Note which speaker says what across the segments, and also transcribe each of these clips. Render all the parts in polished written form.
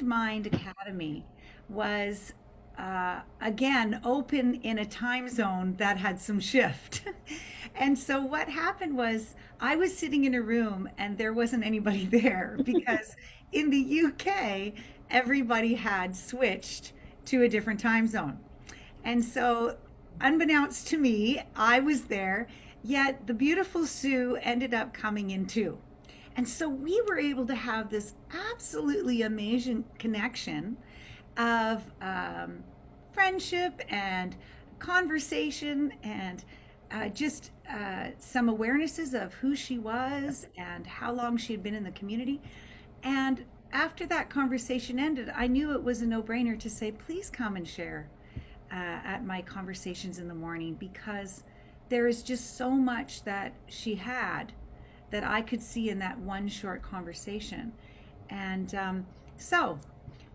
Speaker 1: Mind Mind Academy was again open in a time zone that had some shift. And so what happened was I was sitting in a room and there wasn't anybody there because in the UK, everybody had switched to a different time zone. And so, unbeknownst to me, I was there, yet the beautiful Sue ended up coming in too. And so we were able to have this absolutely amazing connection of friendship and conversation and just some awarenesses of who she was and how long she had been in the community. And after that conversation ended, I knew it was a no brainer to say, please come and share at my conversations in the morning because there is just so much that she had that I could see in that one short conversation. And so,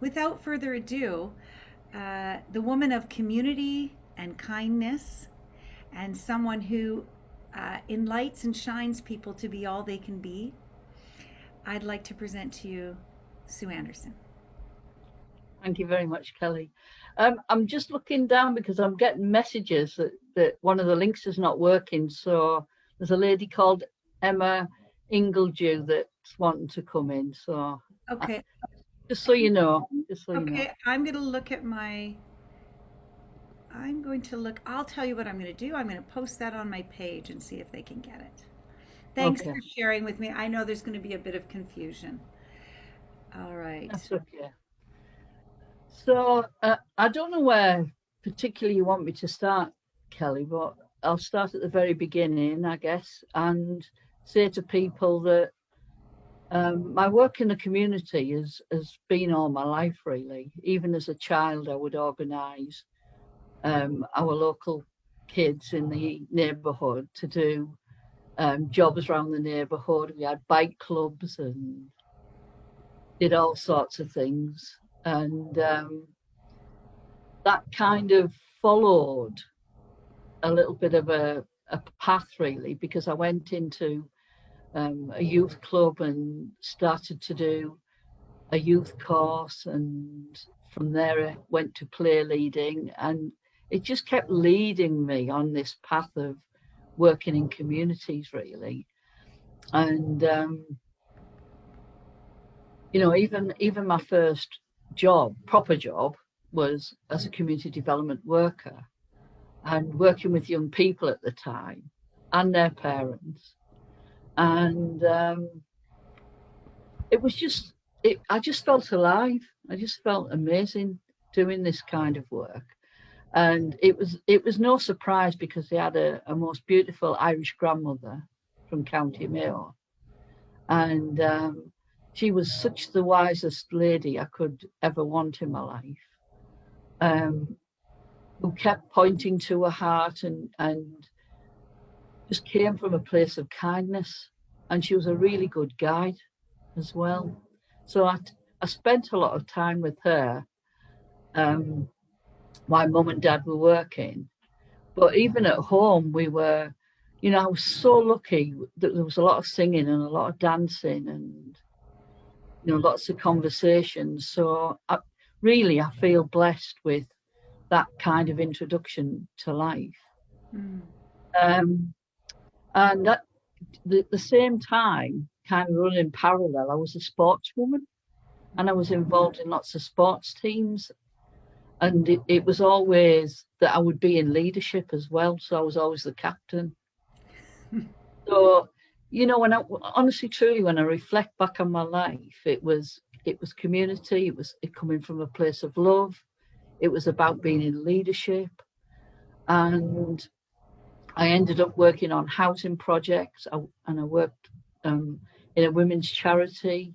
Speaker 1: without further ado, the woman of community and kindness, and someone who enlightens and shines people to be all they can be, I'd like to present to you Sue Anderson.
Speaker 2: Thank you very much, Kelly. I'm just looking down because I'm getting messages that one of the links is not working. So there's a lady called Emma Ingledew that's wanting to come in. So
Speaker 1: Okay.
Speaker 2: just so you know,
Speaker 1: Okay, I'm going to look at I'm going to look, I'll tell you what I'm going to do. I'm going to post that on my page and see if they can get it. Thanks
Speaker 2: Okay.
Speaker 1: for sharing with me. I know there's going to be a bit of confusion. All right.
Speaker 2: That's okay. So I don't know where particularly you want me to start, Kelly, but I'll start at the very beginning, I guess, and say to people that my work in the community has been all my life, really. Even as a child, I would organise our local kids in the neighbourhood to do jobs around the neighbourhood. We had bike clubs and did all sorts of things. And that kind of followed a little bit of a path, really, because I went into a youth club and started to do a youth course. And from there, I went to play leading. And it just kept leading me on this path of working in communities, really. And even my first job, proper job, was as a community development worker and working with young people at the time and their parents. And it was just, I just felt alive. I just felt amazing doing this kind of work. And it was no surprise because they had a most beautiful Irish grandmother from County Mayo. And she was such the wisest lady I could ever want in my life, who kept pointing to her heart and just came from a place of kindness. And she was a really good guide as well. So I spent a lot of time with her. My mum and dad were working, but even at home, we were, I was so lucky that there was a lot of singing and a lot of dancing and, lots of conversations. So I feel blessed with that kind of introduction to life.
Speaker 1: Mm.
Speaker 2: And at the same time, kind of running parallel, I was a sportswoman and I was involved in lots of sports teams. And it was always that I would be in leadership as well. So I was always the captain. So, when honestly, truly, when I reflect back on my life, it was community. It was coming from a place of love. It was about being in leadership. And I ended up working on housing projects, and I worked in a women's charity,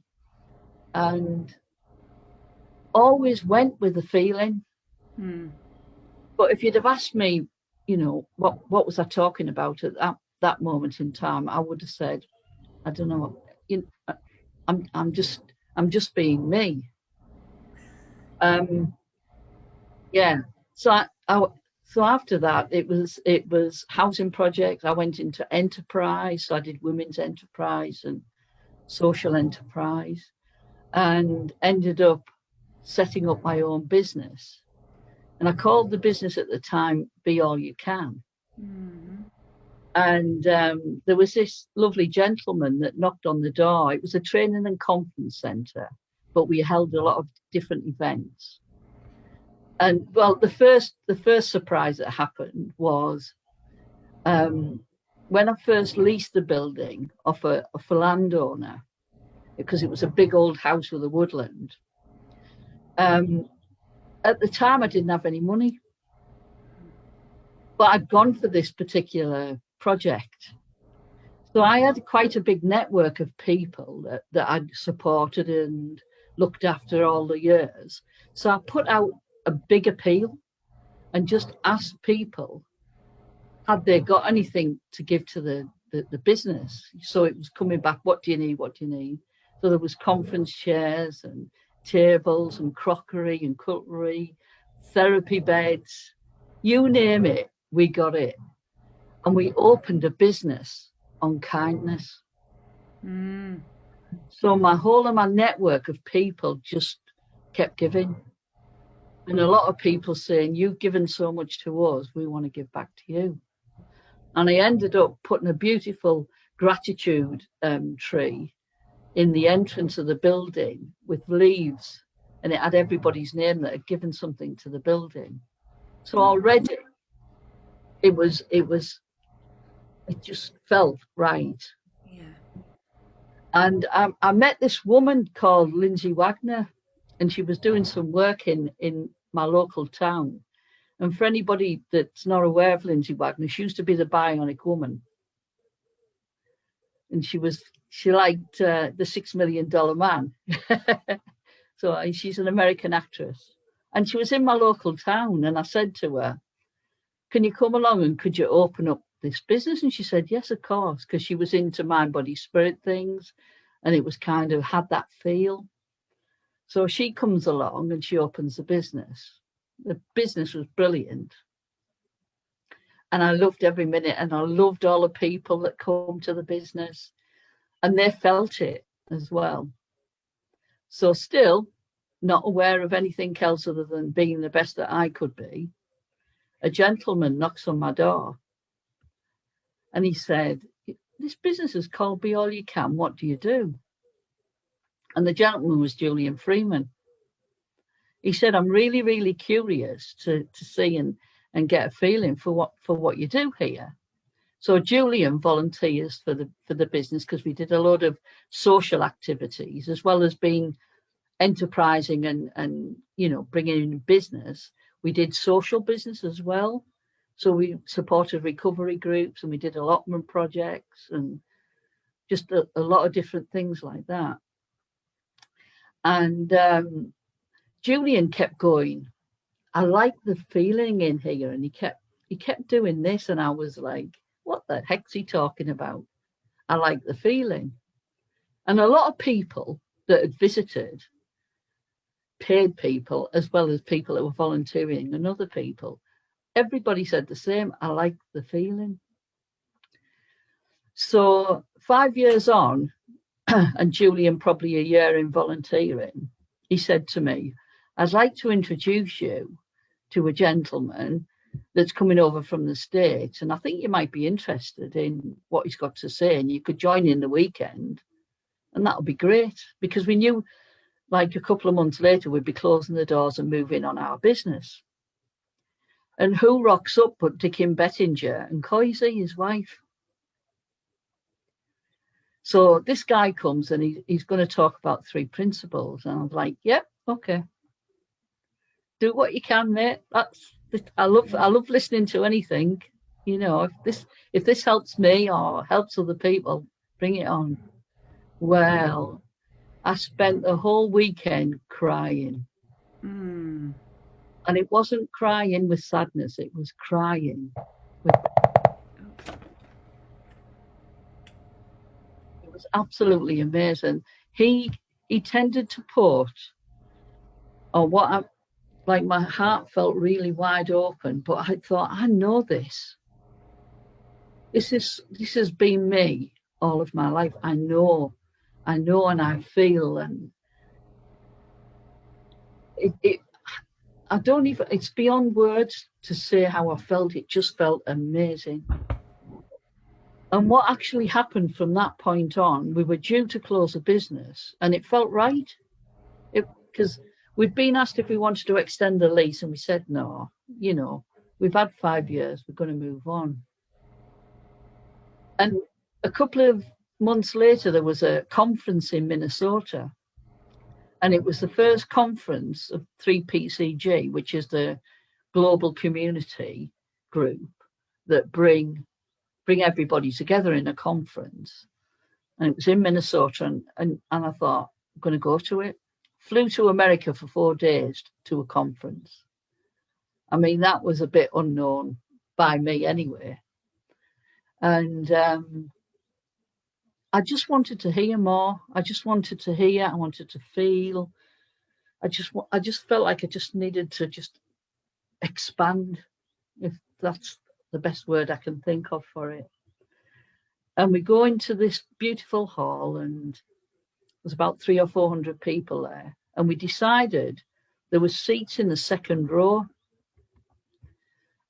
Speaker 2: and always went with the feeling.
Speaker 1: Mm.
Speaker 2: But if you'd have asked me, what was I talking about at that moment in time, I would have said, I don't know. I'm just being me. Yeah. So after that, it was housing projects. I went into enterprise. So I did women's enterprise and social enterprise, and ended up setting up my own business. And I called the business at the time Be All You Can.
Speaker 1: Mm-hmm.
Speaker 2: And there was this lovely gentleman that knocked on the door. It was a training and conference centre, but we held a lot of different events. And well, the first surprise that happened was when I first leased the building off a landowner, because it was a big old house with a woodland. At the time, I didn't have any money, but I'd gone for this particular project. So I had quite a big network of people that I'd supported and looked after all the years. So I put out a big appeal and just asked people, had they got anything to give to the business? So it was coming back, what do you need? What do you need? So there was conference chairs and tables and crockery and cutlery, therapy beds, you name it, we got it. And we opened a business on kindness.
Speaker 1: Mm.
Speaker 2: So my whole of my network of people just kept giving. And a lot of people saying, you've given so much to us, we want to give back to you. And I ended up putting a beautiful gratitude tree in the entrance of the building with leaves, and it had everybody's name that had given something to the building. So already it just felt right.
Speaker 1: Yeah.
Speaker 2: And I met this woman called Lindsay Wagner, and she was doing some work in my local town. And for anybody that's not aware of Lindsay Wagner, she used to be the Bionic Woman. And she liked the $6 Million Man. So she's an American actress. And she was in my local town. And I said to her, can you come along and could you open up this business? And she said, yes, of course, because she was into mind, body, spirit things. And it was kind of had that feel. So she comes along and she opens the business. The business was brilliant. And I loved every minute, and I loved all the people that come to the business, and they felt it as well. So still not aware of anything else other than being the best that I could be, a gentleman knocks on my door and he said, this business is called Be All You Can. What do you do? And the gentleman was Julian Freeman. He said, I'm really, really curious to see and get a feeling for what you do here. So Julian volunteers for the business because we did a lot of social activities as well as being enterprising and bringing in business. We did social business as well. So we supported recovery groups and we did allotment projects and just a lot of different things like that. And Julian kept going, I like the feeling in here. And he kept doing this. And I was like, what the heck's he talking about? I like the feeling. And a lot of people that had visited, paid people, as well as people that were volunteering and other people, everybody said the same, I like the feeling. So 5 years on, and Julian probably a year in volunteering, he said to me, I'd like to introduce you to a gentleman that's coming over from the States, and I think you might be interested in what he's got to say, and you could join in the weekend, and that would be great, because we knew like a couple of months later we'd be closing the doors and moving on our business. And who rocks up but Dickin Bettinger and Coisy, his wife. So this guy comes and he's going to talk about 3 principles, and I'm like, yep, okay, do what you can, mate. I love listening to anything. If this helps me or helps other people, bring it on. Well, I spent the whole weekend crying.
Speaker 1: Mm.
Speaker 2: And it wasn't crying with sadness, it was crying with... It was absolutely amazing. He tended to put, my heart felt really wide open, but I thought, I know this. This has been me all of my life. I know and I feel, and I don't even, it's beyond words to say how I felt. It just felt amazing. And what actually happened from that point on, we were due to close the business and it felt right. Because we'd been asked if we wanted to extend the lease and we said no. We've had 5 years, we're going to move on. And a couple of months later, there was a conference in Minnesota. And it was the first conference of 3PCG, which is the global community group that bring everybody together in a conference. And it was in Minnesota. And I thought, I'm going to go to it. Flew to America for 4 days to a conference. I mean, that was a bit unknown by me anyway. And I just wanted to hear more. I just wanted to hear. I wanted to feel. I just felt like I just needed to just expand, if that's the best word I can think of for it. And we go into this beautiful hall, and there's about 300 or 400 people there. And we decided there were seats in the second row.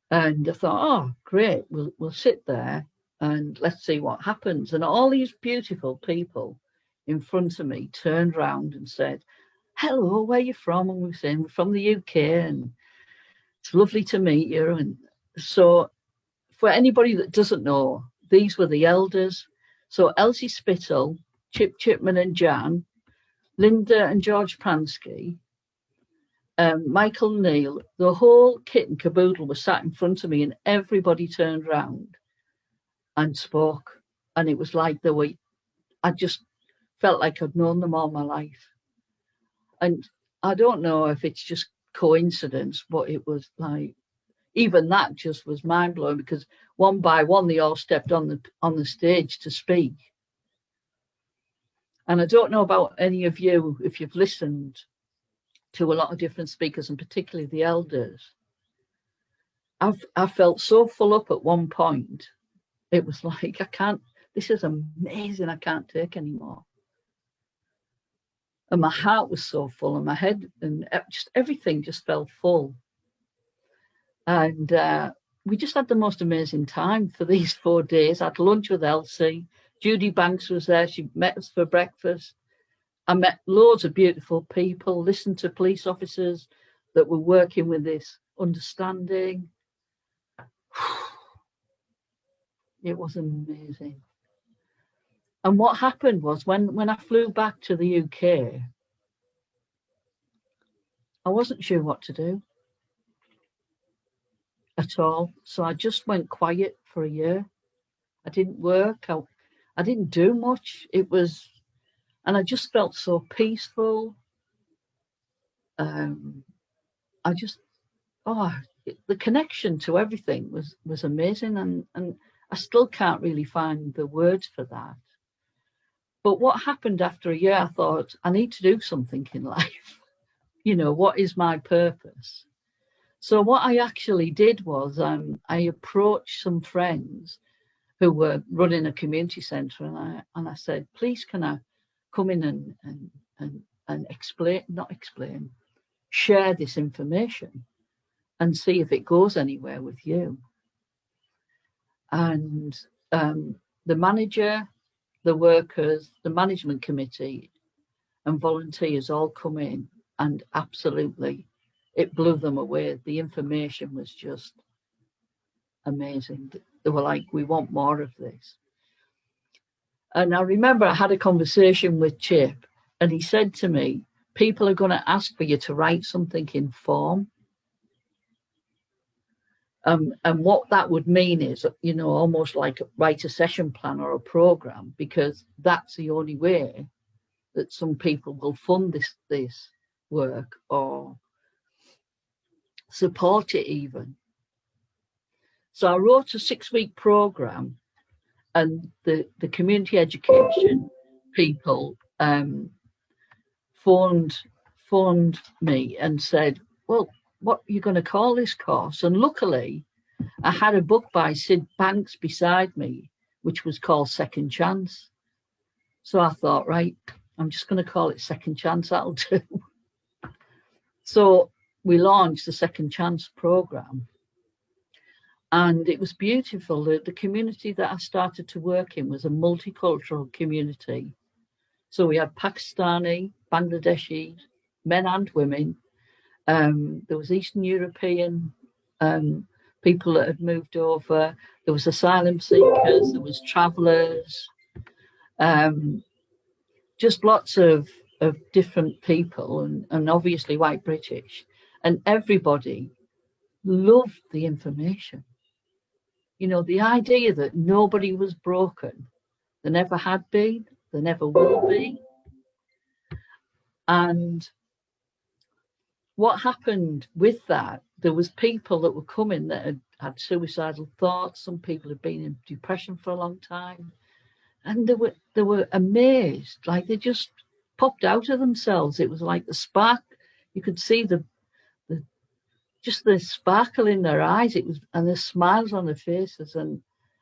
Speaker 2: And I thought, oh, great, we'll sit there and let's see what happens. And all these beautiful people in front of me turned round and said, hello, where are you from? And we were saying, we're from the UK and it's lovely to meet you. And so for anybody that doesn't know, these were the elders. So Elsie Spittle, Chip Chipman and Jan, Linda and George Pransky, Michael Neal, the whole kit and caboodle was sat in front of me and everybody turned round and spoke. And it was like I just felt like I'd known them all my life. And I don't know if it's just coincidence, but it was like, even that just was mind blowing, because one by one, they all stepped on the stage to speak. And I don't know about any of you, if you've listened to a lot of different speakers, and particularly the elders. I felt so full up at one point. It was like, this is amazing. I can't take anymore. And my heart was so full, and my head and just everything just felt full. And we just had the most amazing time for these 4 days. I had lunch with Elsie. Judy Banks was there. She met us for breakfast. I met loads of beautiful people, listened to police officers that were working with this understanding. It was amazing. And what happened was when I flew back to the UK, I wasn't sure what to do at all. So I just went quiet for a year. I didn't work. I didn't do much. And I just felt so peaceful. The connection to everything was amazing. And I still can't really find the words for that. But what happened after a year, I thought, I need to do something in life. What is my purpose? So what I actually did was I approached some friends who were running a community centre, and I said, please, can I come in and share this information and see if it goes anywhere with you. And the manager, the workers, the management committee and volunteers all come in, and absolutely it blew them away. The information was just amazing. They were like, we want more of this. And I remember I had a conversation with Chip, and he said to me, people are going to ask for you to write something in form. And what that would mean is, almost like write a session plan or a program, because that's the only way that some people will fund this work or support it even. So I wrote a 6-week program, and the community education people phoned me and said, well, what are you going to call this course? And luckily, I had a book by Sid Banks beside me, which was called Second Chance. So I thought, right, I'm just going to call it Second Chance, that'll do. So we launched the Second Chance program, and it was beautiful. The community that I started to work in was a multicultural community. So we had Pakistani, Bangladeshi, men and women. There was Eastern European people that had moved over. There was asylum seekers. There was travellers. Just lots of different people, and obviously white British. And everybody loved the information. You know, the idea that nobody was broken. There never had been. There never will be. And what happened with that, there was people that were coming that had suicidal thoughts. Some people had been in depression for a long time, and they were amazed, like they just popped out of themselves. It was like the spark. You could see the just the sparkle in their eyes. It was, and the smiles on their faces, and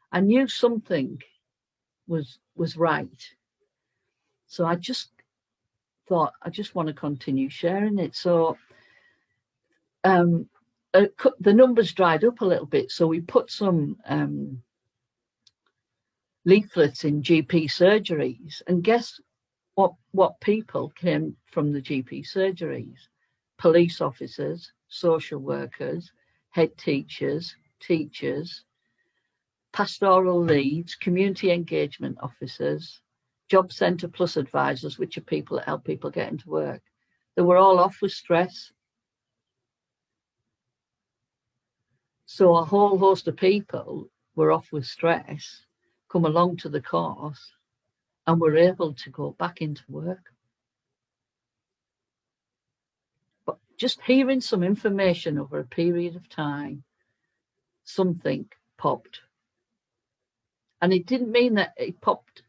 Speaker 2: I knew something was right. So I just thought, I just want to continue sharing it. So the numbers dried up a little bit, so we put some leaflets in GP surgeries, and guess what people came from the GP surgeries? Police officers, social workers, head teachers, pastoral leads, community engagement officers, job centre plus advisors, which are people that help people get into work. They were all off with stress. So a whole host of people were off with stress, come along to the course, and were able to go back into work. But just hearing some information over a period of time, something popped. And it didn't mean that it popped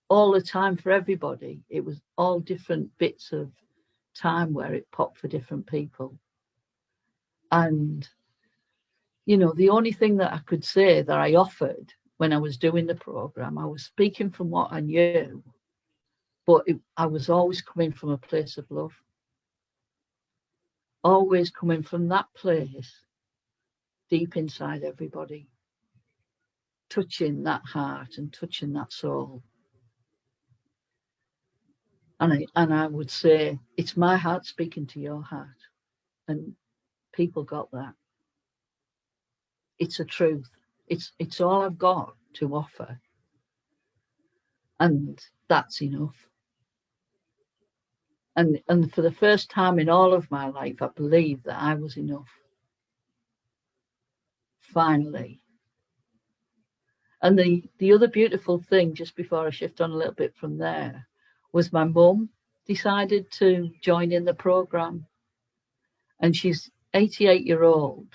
Speaker 2: all the time for everybody. It was all different bits of time where it popped for different people. And, you know, the only thing that I could say that I offered when I was doing the program, I was speaking from what I knew, but I was always coming from a place of love. Always coming from that place deep inside everybody, touching that heart and touching that soul. And I would say, it's my heart speaking to your heart. And people got that. It's a truth. It's all I've got to offer. And that's enough. And for the first time in all of my life, I believed that I was enough. Finally. And the other beautiful thing, just before I shift on a little bit from there, was my mum decided to join in the program. And she's 88-year-old.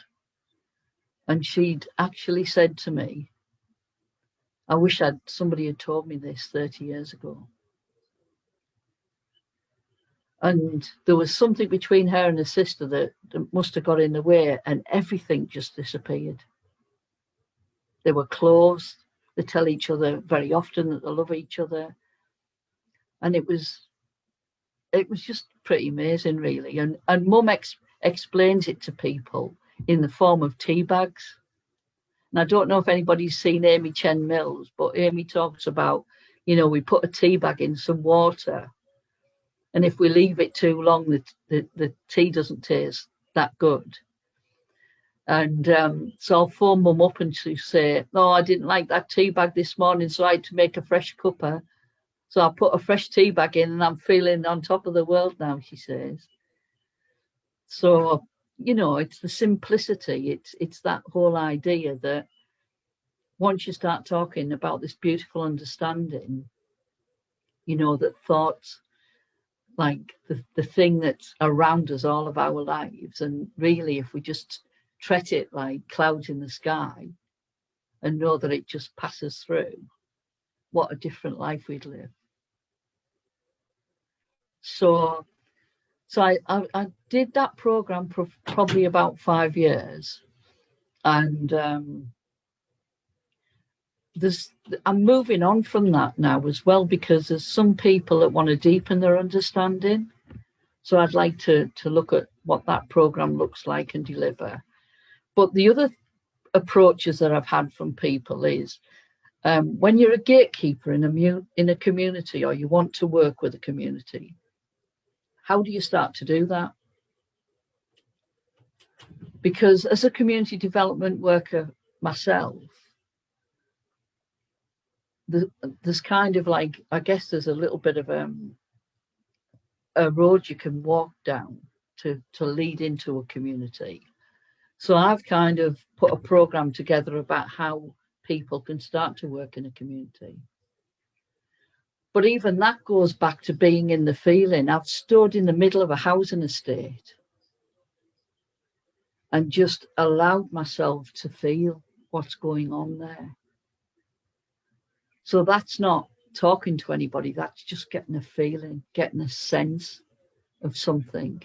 Speaker 2: And she'd actually said to me, I wish somebody had told me this 30 years ago. And there was something between her and her sister that must have got in the way, and everything just disappeared. They were close. They tell each other very often that they love each other. And it was just pretty amazing, really. And Mum explains it to people in the form of tea bags. And I don't know if anybody's seen Amy Chen Mills, but Amy talks about, you know, we put a tea bag in some water, and if we leave it too long, the tea doesn't taste that good. And so I'll phone Mum up and she'll say, "No, I didn't like that tea bag this morning, so I had to make a fresh cuppa. So I put a fresh tea bag in and I'm feeling on top of the world now," she says. So, you know, it's the simplicity. It's that whole idea that once you start talking about this beautiful understanding, you know, that thoughts, like the thing that's around us all of our lives, and really if we just treat it like clouds in the sky and know that it just passes through, what a different life we'd live. So I did that program for probably about 5 years, and I'm moving on from that now as well, because there's some people that want to deepen their understanding. So I'd like to look at what that program looks like and deliver. But the other approaches that I've had from people is when you're a gatekeeper in a community, or you want to work with a community, how do you start to do that? Because as a community development worker myself, there's kind of like, I guess there's a little bit of a road you can walk down to lead into a community. So I've kind of put a program together about how people can start to work in a community. But even that goes back to being in the feeling. I've stood in the middle of a housing estate and just allowed myself to feel what's going on there. So that's not talking to anybody, that's just getting a feeling, getting a sense of something.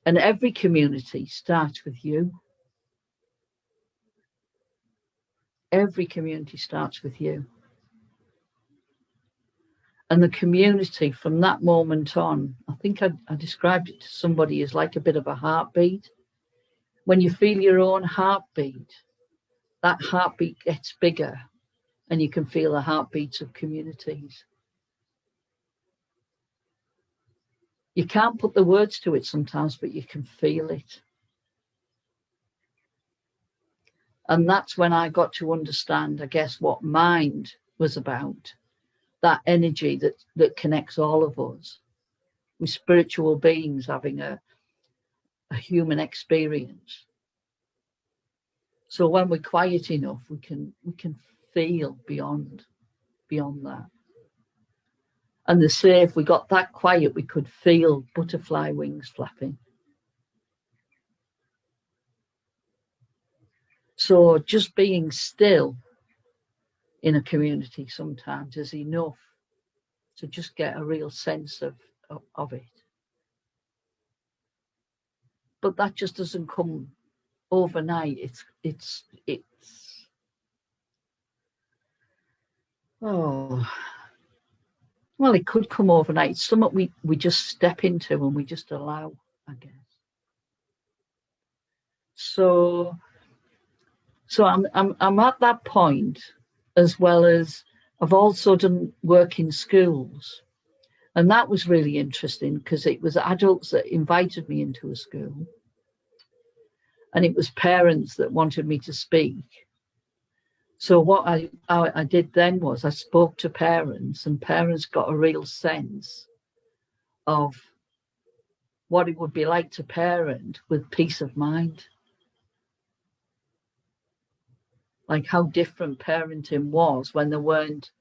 Speaker 2: And every community starts with you. Every community starts with you. And the community from that moment on, I think I described it to somebody as like a bit of a heartbeat. When you feel your own heartbeat, that heartbeat gets bigger and you can feel the heartbeats of communities. You can't put the words to it sometimes, but you can feel it. And that's when I got to understand, I guess, what mind was about. That energy that connects all of us. We're spiritual beings having a human experience. So when we're quiet enough, we can feel beyond that. And they say if we got that quiet, we could feel butterfly wings flapping. So just being still in a community sometimes is enough to just get a real sense of it. But that just doesn't come overnight. It's oh, well, it could come overnight. It's something we just step into and we just allow, I guess. So I'm at that point, as well as I've also done work in schools. And that was really interesting because it was adults that invited me into a school. And it was parents that wanted me to speak. So what I did then was I spoke to parents, and parents got a real sense of what it would be like to parent with peace of mind. Like how different parenting was when they weren't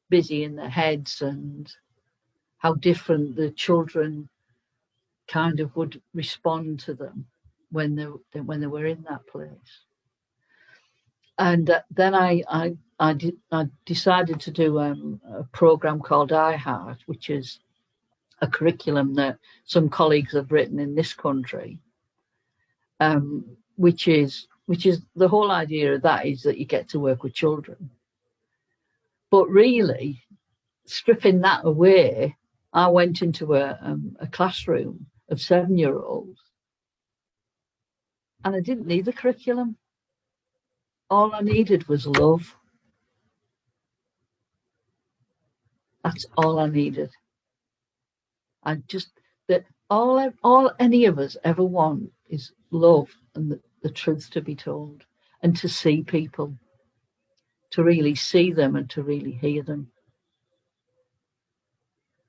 Speaker 2: busy in their heads, and how different the children kind of would respond to them when they were in that place. And then I decided to do a program called iHeart, which is a curriculum that some colleagues have written in this country, which is the whole idea of that is that you get to work with children. But really, stripping that away, I went into a classroom of 7-year-olds, and I didn't need the curriculum. All I needed was love. That's all I needed. I just, that all any of us ever want is love and the truth to be told, and to see people, to really see them and to really hear them,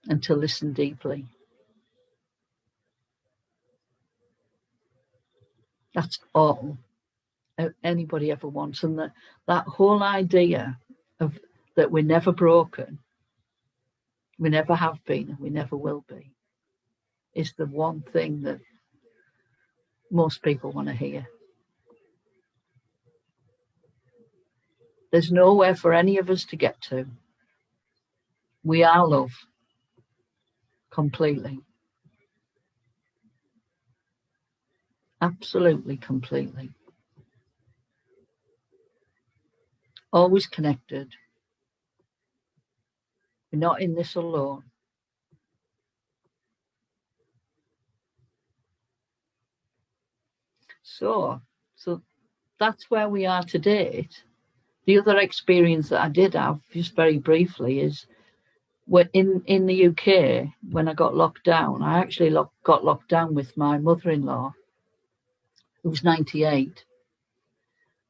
Speaker 2: and to listen deeply. That's all anybody ever wants. And that whole idea of that we're never broken, we never have been, and we never will be, is the one thing that most people want to hear. There's nowhere for any of us to get to. We are love, completely. Absolutely, completely. Always connected. We're not in this alone. So that's where we are to date. The other experience that I did have, just very briefly, is when in the UK, when I got locked down, I actually got locked down with my mother-in-law, who was 98,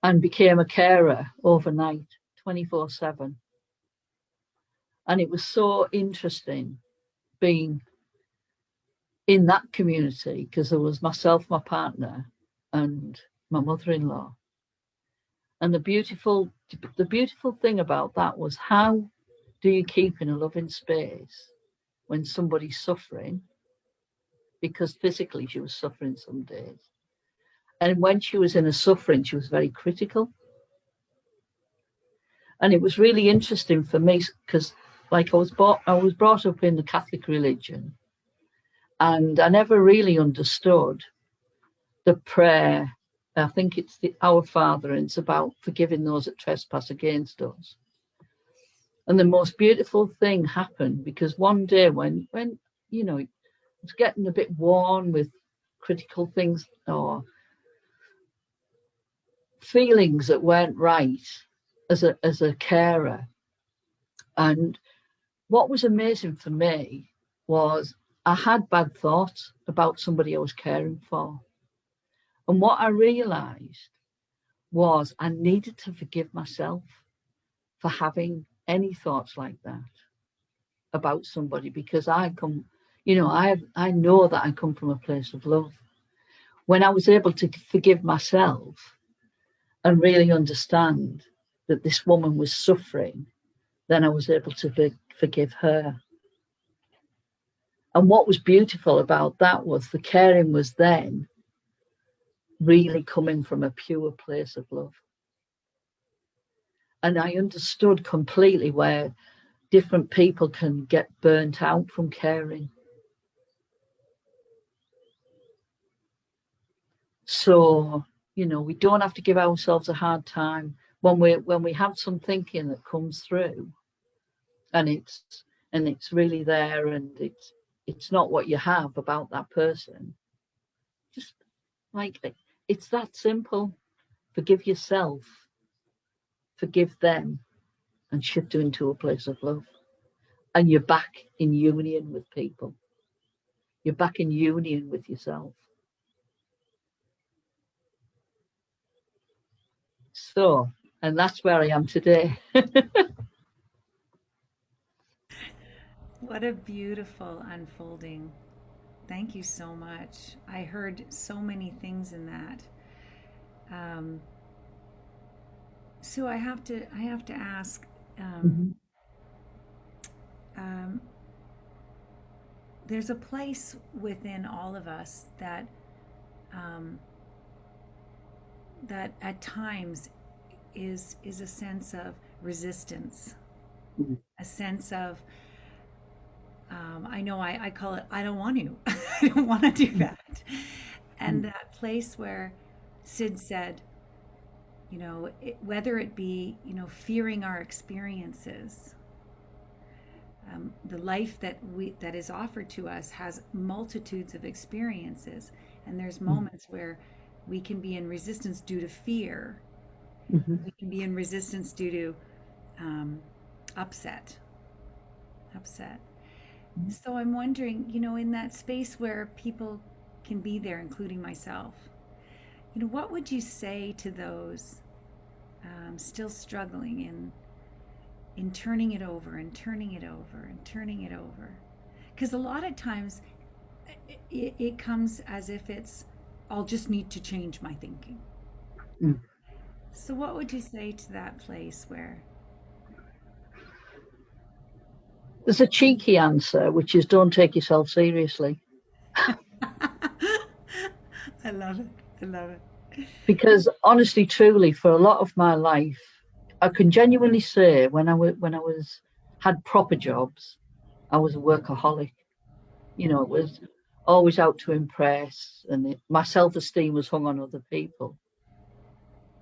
Speaker 2: and became a carer overnight, 24/7. And it was so interesting being in that community because there was myself, my partner, and my mother-in-law. And the beautiful thing about that was, how do you keep in a loving space when somebody's suffering? Because physically she was suffering some days. And when she was in a suffering, she was very critical. And it was really interesting for me because, like, I was brought up in the Catholic religion, and I never really understood the prayer. I think it's the Our Father, and it's about forgiving those that trespass against us. And the most beautiful thing happened, because one day when you know, it's getting a bit worn with critical things or feelings that weren't right as a carer. And what was amazing for me was I had bad thoughts about somebody I was caring for. And what I realized was I needed to forgive myself for having any thoughts like that about somebody, because I know that I come from a place of love. When I was able to forgive myself and really understand that this woman was suffering, then I was able to forgive her. And what was beautiful about that was the caring was then really coming from a pure place of love. And I understood completely where different people can get burnt out from caring. So, we don't have to give ourselves a hard time when we have some thinking that comes through, and it's really there, and it's not what you have about that person. Just like, it's that simple. Forgive yourself, forgive them, and shift into a place of love. And you're back in union with people. You're back in union with yourself. So, and that's where I am today.
Speaker 1: What a beautiful unfolding. Thank you so much. I heard so many things in that. Um, so I have to ask.
Speaker 2: Mhm.
Speaker 1: Um, there's a place within all of us um, that at times is a sense of resistance,
Speaker 2: Mhm.
Speaker 1: a sense of I know I call it, I don't want to. I don't want to do that. And that place where Sid said, whether it be, fearing our experiences, the life that is offered to us has multitudes of experiences, and there's moments where we can be in resistance due to fear.
Speaker 2: Mhm.
Speaker 1: We can be in resistance due to um, upset. Upset. So I'm wondering, in that space where people can be there, including myself, what would you say to those still struggling in turning it over and turning it over and turning it over? Because a lot of times it comes as if I'll just need to change my thinking.
Speaker 2: Mm.
Speaker 1: So what would you say to that place where?
Speaker 2: There's a cheeky answer, which is don't take yourself seriously.
Speaker 1: I love it. I love it.
Speaker 2: Because honestly, truly, for a lot of my life, I can genuinely say when I was had proper jobs, I was a workaholic. It was always out to impress, and my self-esteem was hung on other people.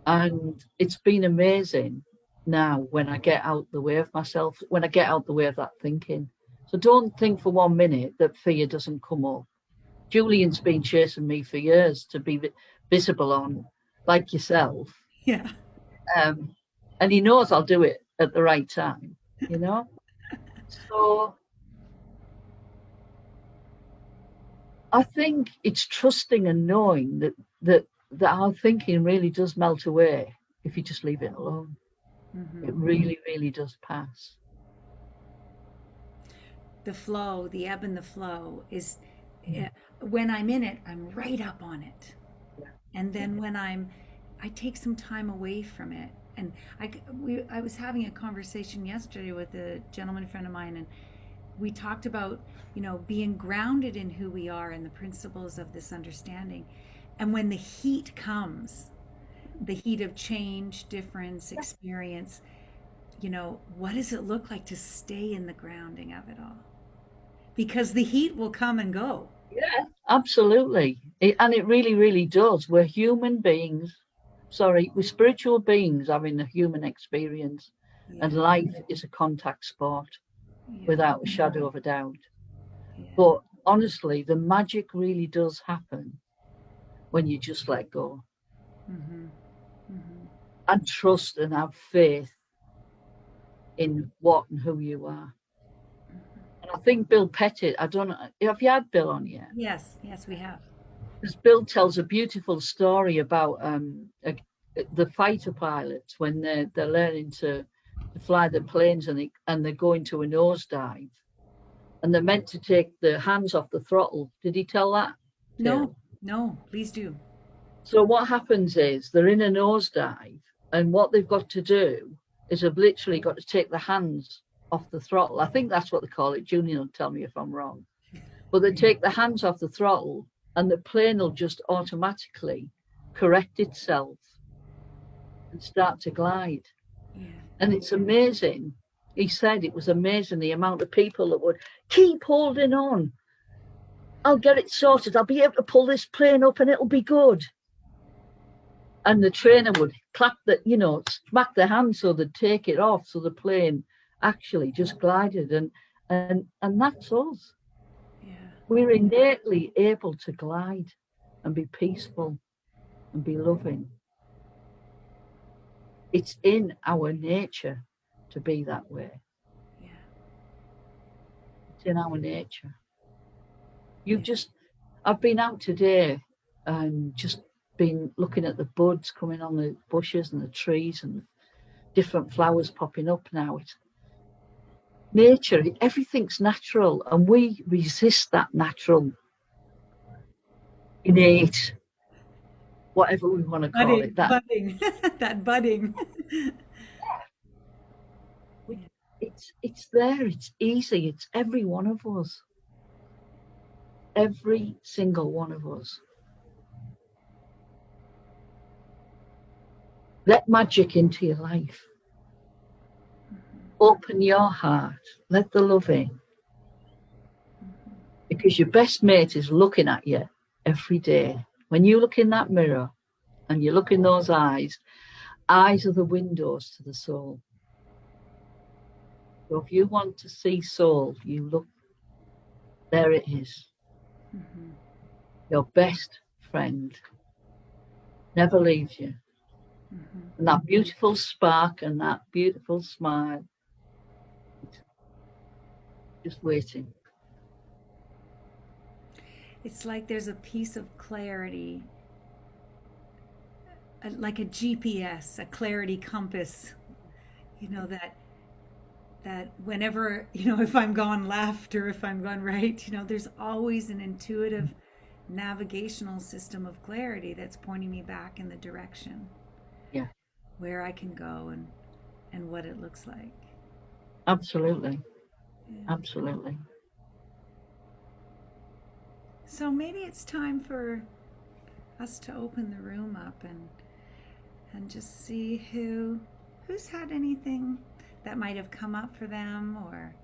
Speaker 2: And it's been amazing now when I get out the way of myself, when I get out the way of that thinking. So don't think for 1 minute that fear doesn't come up. Julian's been chasing me for years to visible on, like yourself.
Speaker 1: Yeah.
Speaker 2: And he knows I'll do it at the right time, you know? So I think it's trusting and knowing that our thinking really does melt away if you just leave it alone. It really, really does pass.
Speaker 1: The flow, the ebb and the flow is when I'm in it, I'm right up on it.
Speaker 2: Yeah.
Speaker 1: And then when I take some time away from it. And I was having a conversation yesterday with a gentleman friend of mine, and we talked about, being grounded in who we are and the principles of this understanding. And when the heat comes, the heat of change, difference, experience, what does it look like to stay in the grounding of it all? Because the heat will come and go.
Speaker 2: Yeah, absolutely. And it really, really does. We're human beings. Sorry, we're spiritual beings having a human experience. And
Speaker 1: Yeah,
Speaker 2: life is a contact sport
Speaker 1: yeah,
Speaker 2: without a shadow of a doubt.
Speaker 1: yeah.
Speaker 2: But honestly, the magic really does happen when you just let go
Speaker 1: Mm-hmm. Mm-hmm.
Speaker 2: and trust and have faith in what and who you are. And I think Bill Pettit, I don't know, have you had Bill on yet?
Speaker 1: Yes, yes, we have.
Speaker 2: Because Bill tells a beautiful story about the fighter pilots when they're learning to fly the planes and they're going to a nosedive and they're meant to take their hands off the throttle. Did he tell that
Speaker 1: No,
Speaker 2: tale?
Speaker 1: no, please do.
Speaker 2: So what happens is they're in a nosedive, and what they've got to do is they've literally got to take the hands off the throttle. I think that's what they call it. Julian will tell me if I'm wrong. But they take the hands off the throttle and the plane will just automatically correct itself and start to glide.
Speaker 1: Yeah,
Speaker 2: And it's amazing. He said it was amazing the amount of people that would keep holding on. I'll get it sorted. I'll be able to pull this plane up and it'll be good. And the trainer would clap smack their hands so they'd take it off so the plane actually just glided. And that's us.
Speaker 1: yeah,
Speaker 2: We're innately able to glide and be peaceful and be loving. It's in our nature to be that way.
Speaker 1: yeah.
Speaker 2: It's in our nature.
Speaker 1: Yeah.
Speaker 2: I've been out today and just been looking at the buds coming on the bushes and the trees and different flowers popping up now. It's nature, everything's natural, and we resist that natural, innate, whatever we want to call
Speaker 1: Budding,
Speaker 2: it. That
Speaker 1: budding, that budding.
Speaker 2: it's there, it's easy, it's every one of us. Every single one of us. Let magic into your life. Open your heart. Let the love in. Because your best mate is looking at you every day. When you look in that mirror and you look in those eyes are the windows to the soul. So if you want to see soul, you look, there it is.
Speaker 1: Mm-hmm.
Speaker 2: Your best friend never leaves you.
Speaker 1: Mm-hmm.
Speaker 2: And that beautiful spark and that beautiful smile, just waiting.
Speaker 1: It's like there's a piece of clarity, like a GPS, a clarity compass, that whenever, if I'm going left or if I'm going right, there's always an intuitive navigational system of clarity that's pointing me back in the direction
Speaker 2: Yeah,
Speaker 1: where I can go and what it looks like.
Speaker 2: absolutely.
Speaker 1: Yeah.
Speaker 2: Absolutely.
Speaker 1: So maybe it's time for us to open the room up and just see who's had anything that might have come up for them, or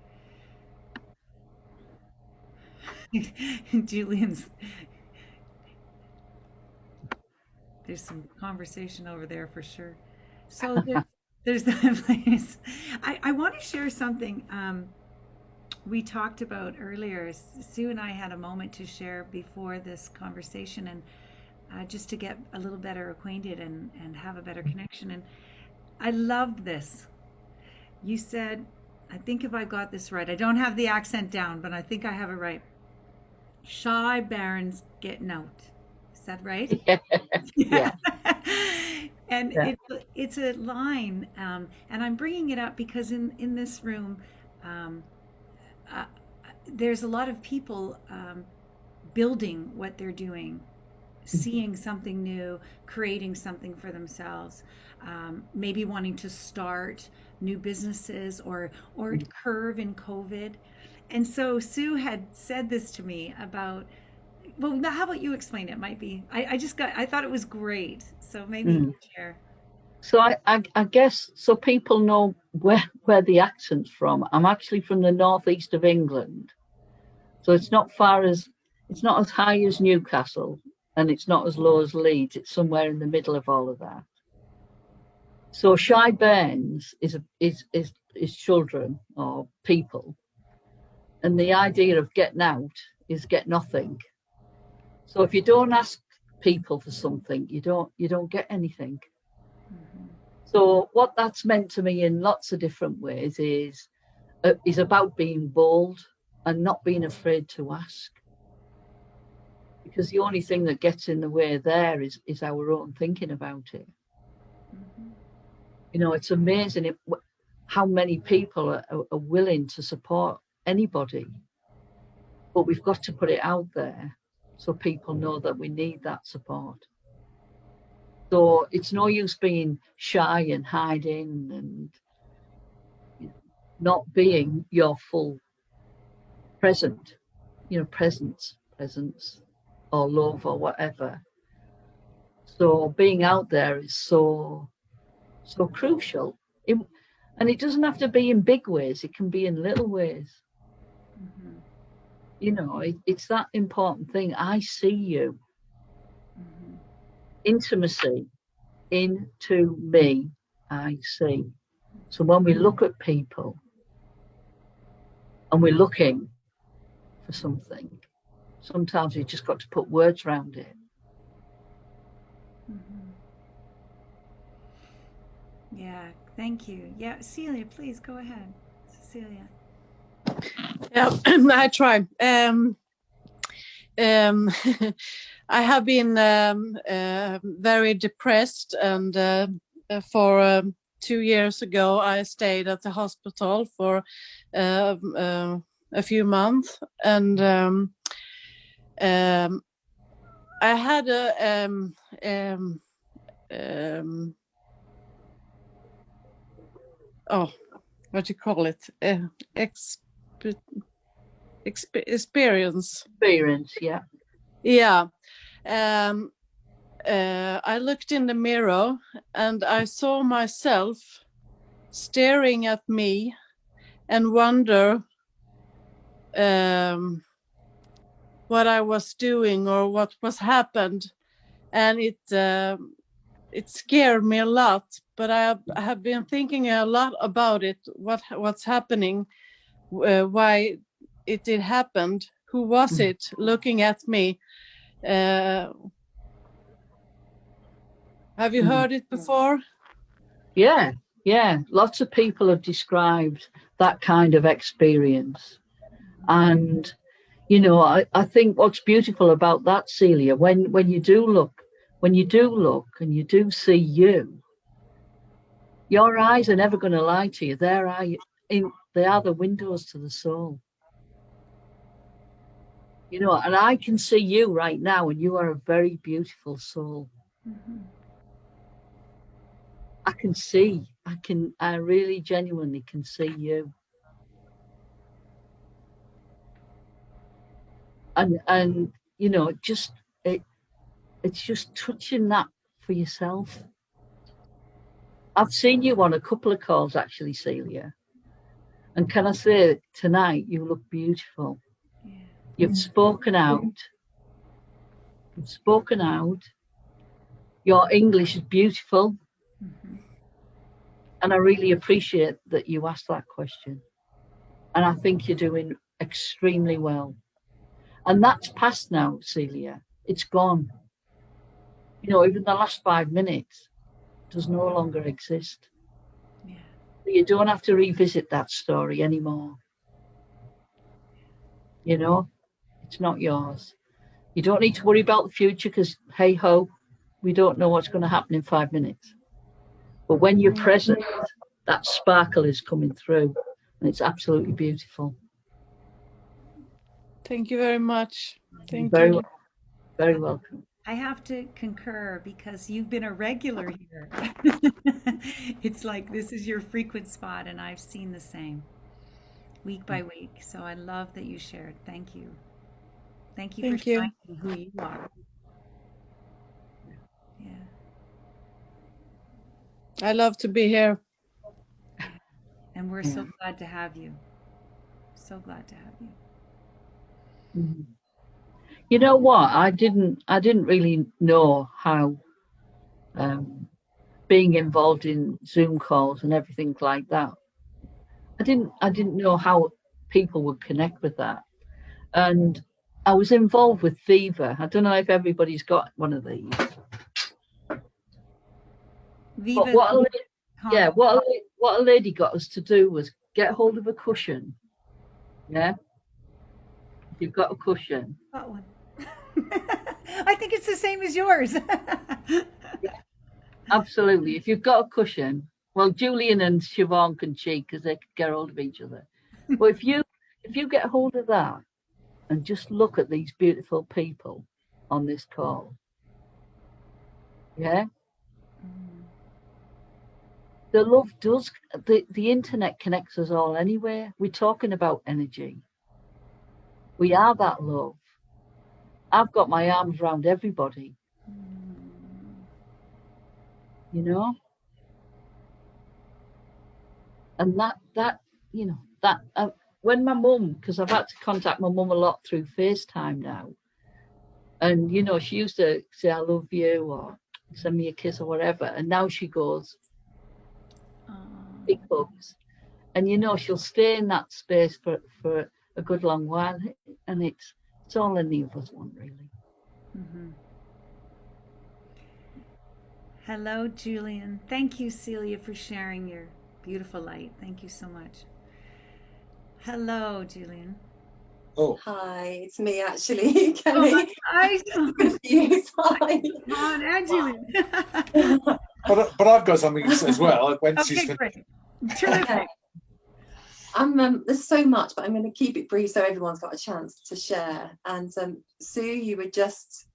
Speaker 1: Julian's, there's some conversation over there for sure. So there's that place. I want to share something we talked about earlier. Sue and I had a moment to share before this conversation, and just to get a little better acquainted and have a better connection. And I loved this. You said, I think if I got this right, I don't have the accent down, but I think I have it right. Shy barons getting out. Is that right?
Speaker 2: Yeah,
Speaker 1: And
Speaker 2: yeah.
Speaker 1: it's a line, and I'm bringing it up because in this room, um, uh, there's a lot of people building what they're doing, seeing something new, creating something for themselves, maybe wanting to start new businesses or curve in COVID. And so Sue had said this to me about, well, now how about you explain it? Might be I thought it was great. So maybe you
Speaker 2: Mm.
Speaker 1: can share.
Speaker 2: So I guess so people know where the accent's from. I'm actually from the northeast of England. So it's not as high as Newcastle and it's not as low as Leeds. It's somewhere in the middle of all of that. So Shy Bairns is children or people. And the idea of getting out is get nothing. So if you don't ask people for something, you don't get anything.
Speaker 1: Mhm.
Speaker 2: So what that's meant to me in lots of different ways is about being bold and not being afraid to ask. Because the only thing that gets in the way there is our own thinking about it.
Speaker 1: Mhm.
Speaker 2: You know, it's amazing how many people are willing to support anybody, but we've got to put it out there so people know that we need that support. So it's no use being shy and hiding and you know, not being your full present, presence or love or whatever. So being out there is so crucial. And it doesn't have to be in big ways, it can be in little ways.
Speaker 1: Mhm.
Speaker 2: It's that important thing. I see you.
Speaker 1: Mhm.
Speaker 2: Intimacy into me, I see. So when we look at people and we're looking for something, sometimes we just got to put words around it.
Speaker 1: Mhm. Yeah, thank you. Yeah, Celia, please go ahead. Cecilia.
Speaker 3: Yeah, I try. I have been very depressed, and for 2 years ago, I stayed at the hospital for a few months, and I had a oh, what do you call it? Experience.
Speaker 2: Experience, yeah.
Speaker 3: Yeah. Um, I looked in the mirror and I saw myself staring at me and wonder what I was doing or what was happened, and it scared me a lot. But I have been thinking a lot about it. What's happening? Why it did happened? Who was it looking at me? Have you heard it before?
Speaker 2: Yeah, yeah. Lots of people have described that kind of experience. And, I think what's beautiful about that, Celia, when you do look and you do see you, your eyes are never going to lie to you. They are the windows to the soul. And I can see you right now, and you are a very beautiful soul.
Speaker 1: Mhm.
Speaker 2: I really genuinely can see you. And it's just touching that for yourself. I've seen you on a couple of calls actually, Celia. And can I say tonight you look beautiful.
Speaker 1: Yeah.
Speaker 2: You've spoken out. You've spoken out. Your English is beautiful.
Speaker 1: Mhm.
Speaker 2: And I really appreciate that you asked that question. And I think you're doing extremely well. And that's past now, Celia. It's gone. You know, even the last 5 minutes does no longer exist.
Speaker 1: Yeah.
Speaker 2: You don't have to revisit that story anymore. You know, it's not yours. You don't need to worry about the future because, hey ho, we don't know what's going to happen in 5 minutes. But when you're present, that sparkle is coming through, and it's absolutely beautiful.
Speaker 3: Thank you very much. Thank
Speaker 2: Very,
Speaker 3: you.
Speaker 2: very welcome.
Speaker 1: I have to concur because you've been a regular here. It's like this is your frequent spot, and I've seen the same week by week. So I love that you shared. Thank you. Thank you for
Speaker 3: Thank you.
Speaker 1: shining who you are. Yeah.
Speaker 3: I love to be here.
Speaker 1: And we're
Speaker 2: Yeah.
Speaker 1: so glad to have you. So glad to have you.
Speaker 2: Mhm. You know what? I didn't really know how being involved in Zoom calls and everything like that. I didn't know how people would connect with that. And I was involved with Viva. I don't know if everybody's got one of these.
Speaker 1: Viva,
Speaker 2: But what
Speaker 1: Conf-
Speaker 2: what a lady got us to do was get hold of a cushion. Yeah. If you've got a cushion.
Speaker 1: got one. I think it's the same as yours.
Speaker 2: Absolutely. If you've got a cushion, well, Julian and Siobhan can cheat because they can get hold of each other. But if you get hold of that and just look at these beautiful people on this call, yeah, the love does. The internet connects us all anywhere. We're talking about energy. We are that love. I've got my arms around everybody. You know, and that you know that when my mum, because I've had to contact my mum a lot through FaceTime now, and you know she used to say I love you or send me a kiss or whatever, and now she goes big hugs, and you know she'll stay in that space for a good long while, and it's all any of us want really.
Speaker 1: Mm-hmm. Hello, Julian. Thank you, Celia, for sharing your beautiful light. Thank you so much. Hello, Julian.
Speaker 4: Oh,
Speaker 5: Hi, it's me actually, Kelly.
Speaker 1: Oh, hi.
Speaker 5: Confused. Hi.
Speaker 1: Come on, and Julian.
Speaker 4: but I've got something as well. When she's
Speaker 1: Okay, great. Terrific.
Speaker 5: There's so much, but I'm going to keep it brief so everyone's got a chance to share. And Sue, you were just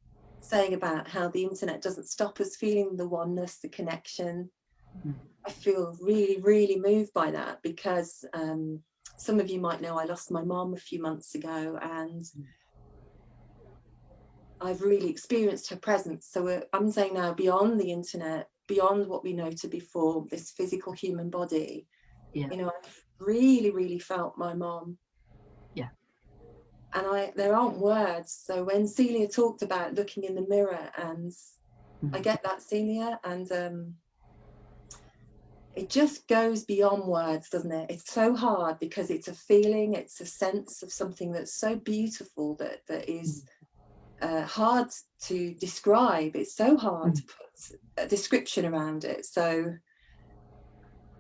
Speaker 5: saying about how the internet doesn't stop us feeling the oneness, the connection. I feel really, really moved by that because some of you might know I lost my mom a few months ago, and I've really experienced her presence. So I'm saying now, beyond the internet, beyond what we know to be for this physical human body, you know, I've really, really felt my mom.
Speaker 2: Yeah.
Speaker 5: And there aren't words. So when Celia talked about looking in the mirror, and I get that, Celia, and it just goes beyond words, doesn't it? It's so hard because it's a feeling, it's a sense of something that's so beautiful that is hard to describe. It's so hard to put a description around it. So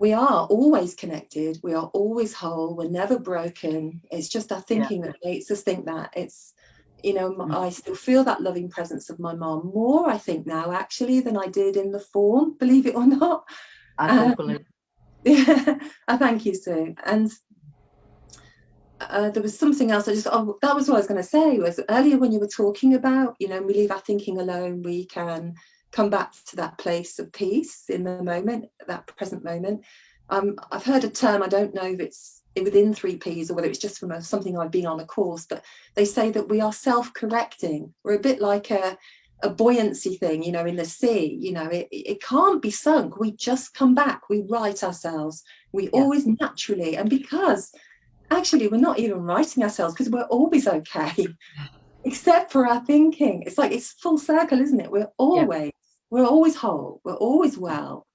Speaker 5: we are always connected. We are always whole. We're never broken. It's just our thinking that makes us think that. It's, you know, I still feel that loving presence of my mom more, I think, now, actually, than I did in the form, believe it or not.
Speaker 2: I don't believe.
Speaker 5: Yeah, I thank you, Sue. And there was something else. That was what I was going to say. Was earlier when you were talking about, you know, we leave our thinking alone, we can come back to that place of peace in the moment, that present moment. I've heard a term. I don't know if it's within 3Ps or whether it's just from something I've been on a course, but they say that we are self-correcting. We're a bit like a buoyancy thing, you know, in the sea. You know, it can't be sunk. We just come back. We right ourselves. We always naturally, and because actually we're not even writing ourselves because we're always okay, except for our thinking. It's like it's full circle, isn't it? We're always whole. We're always well.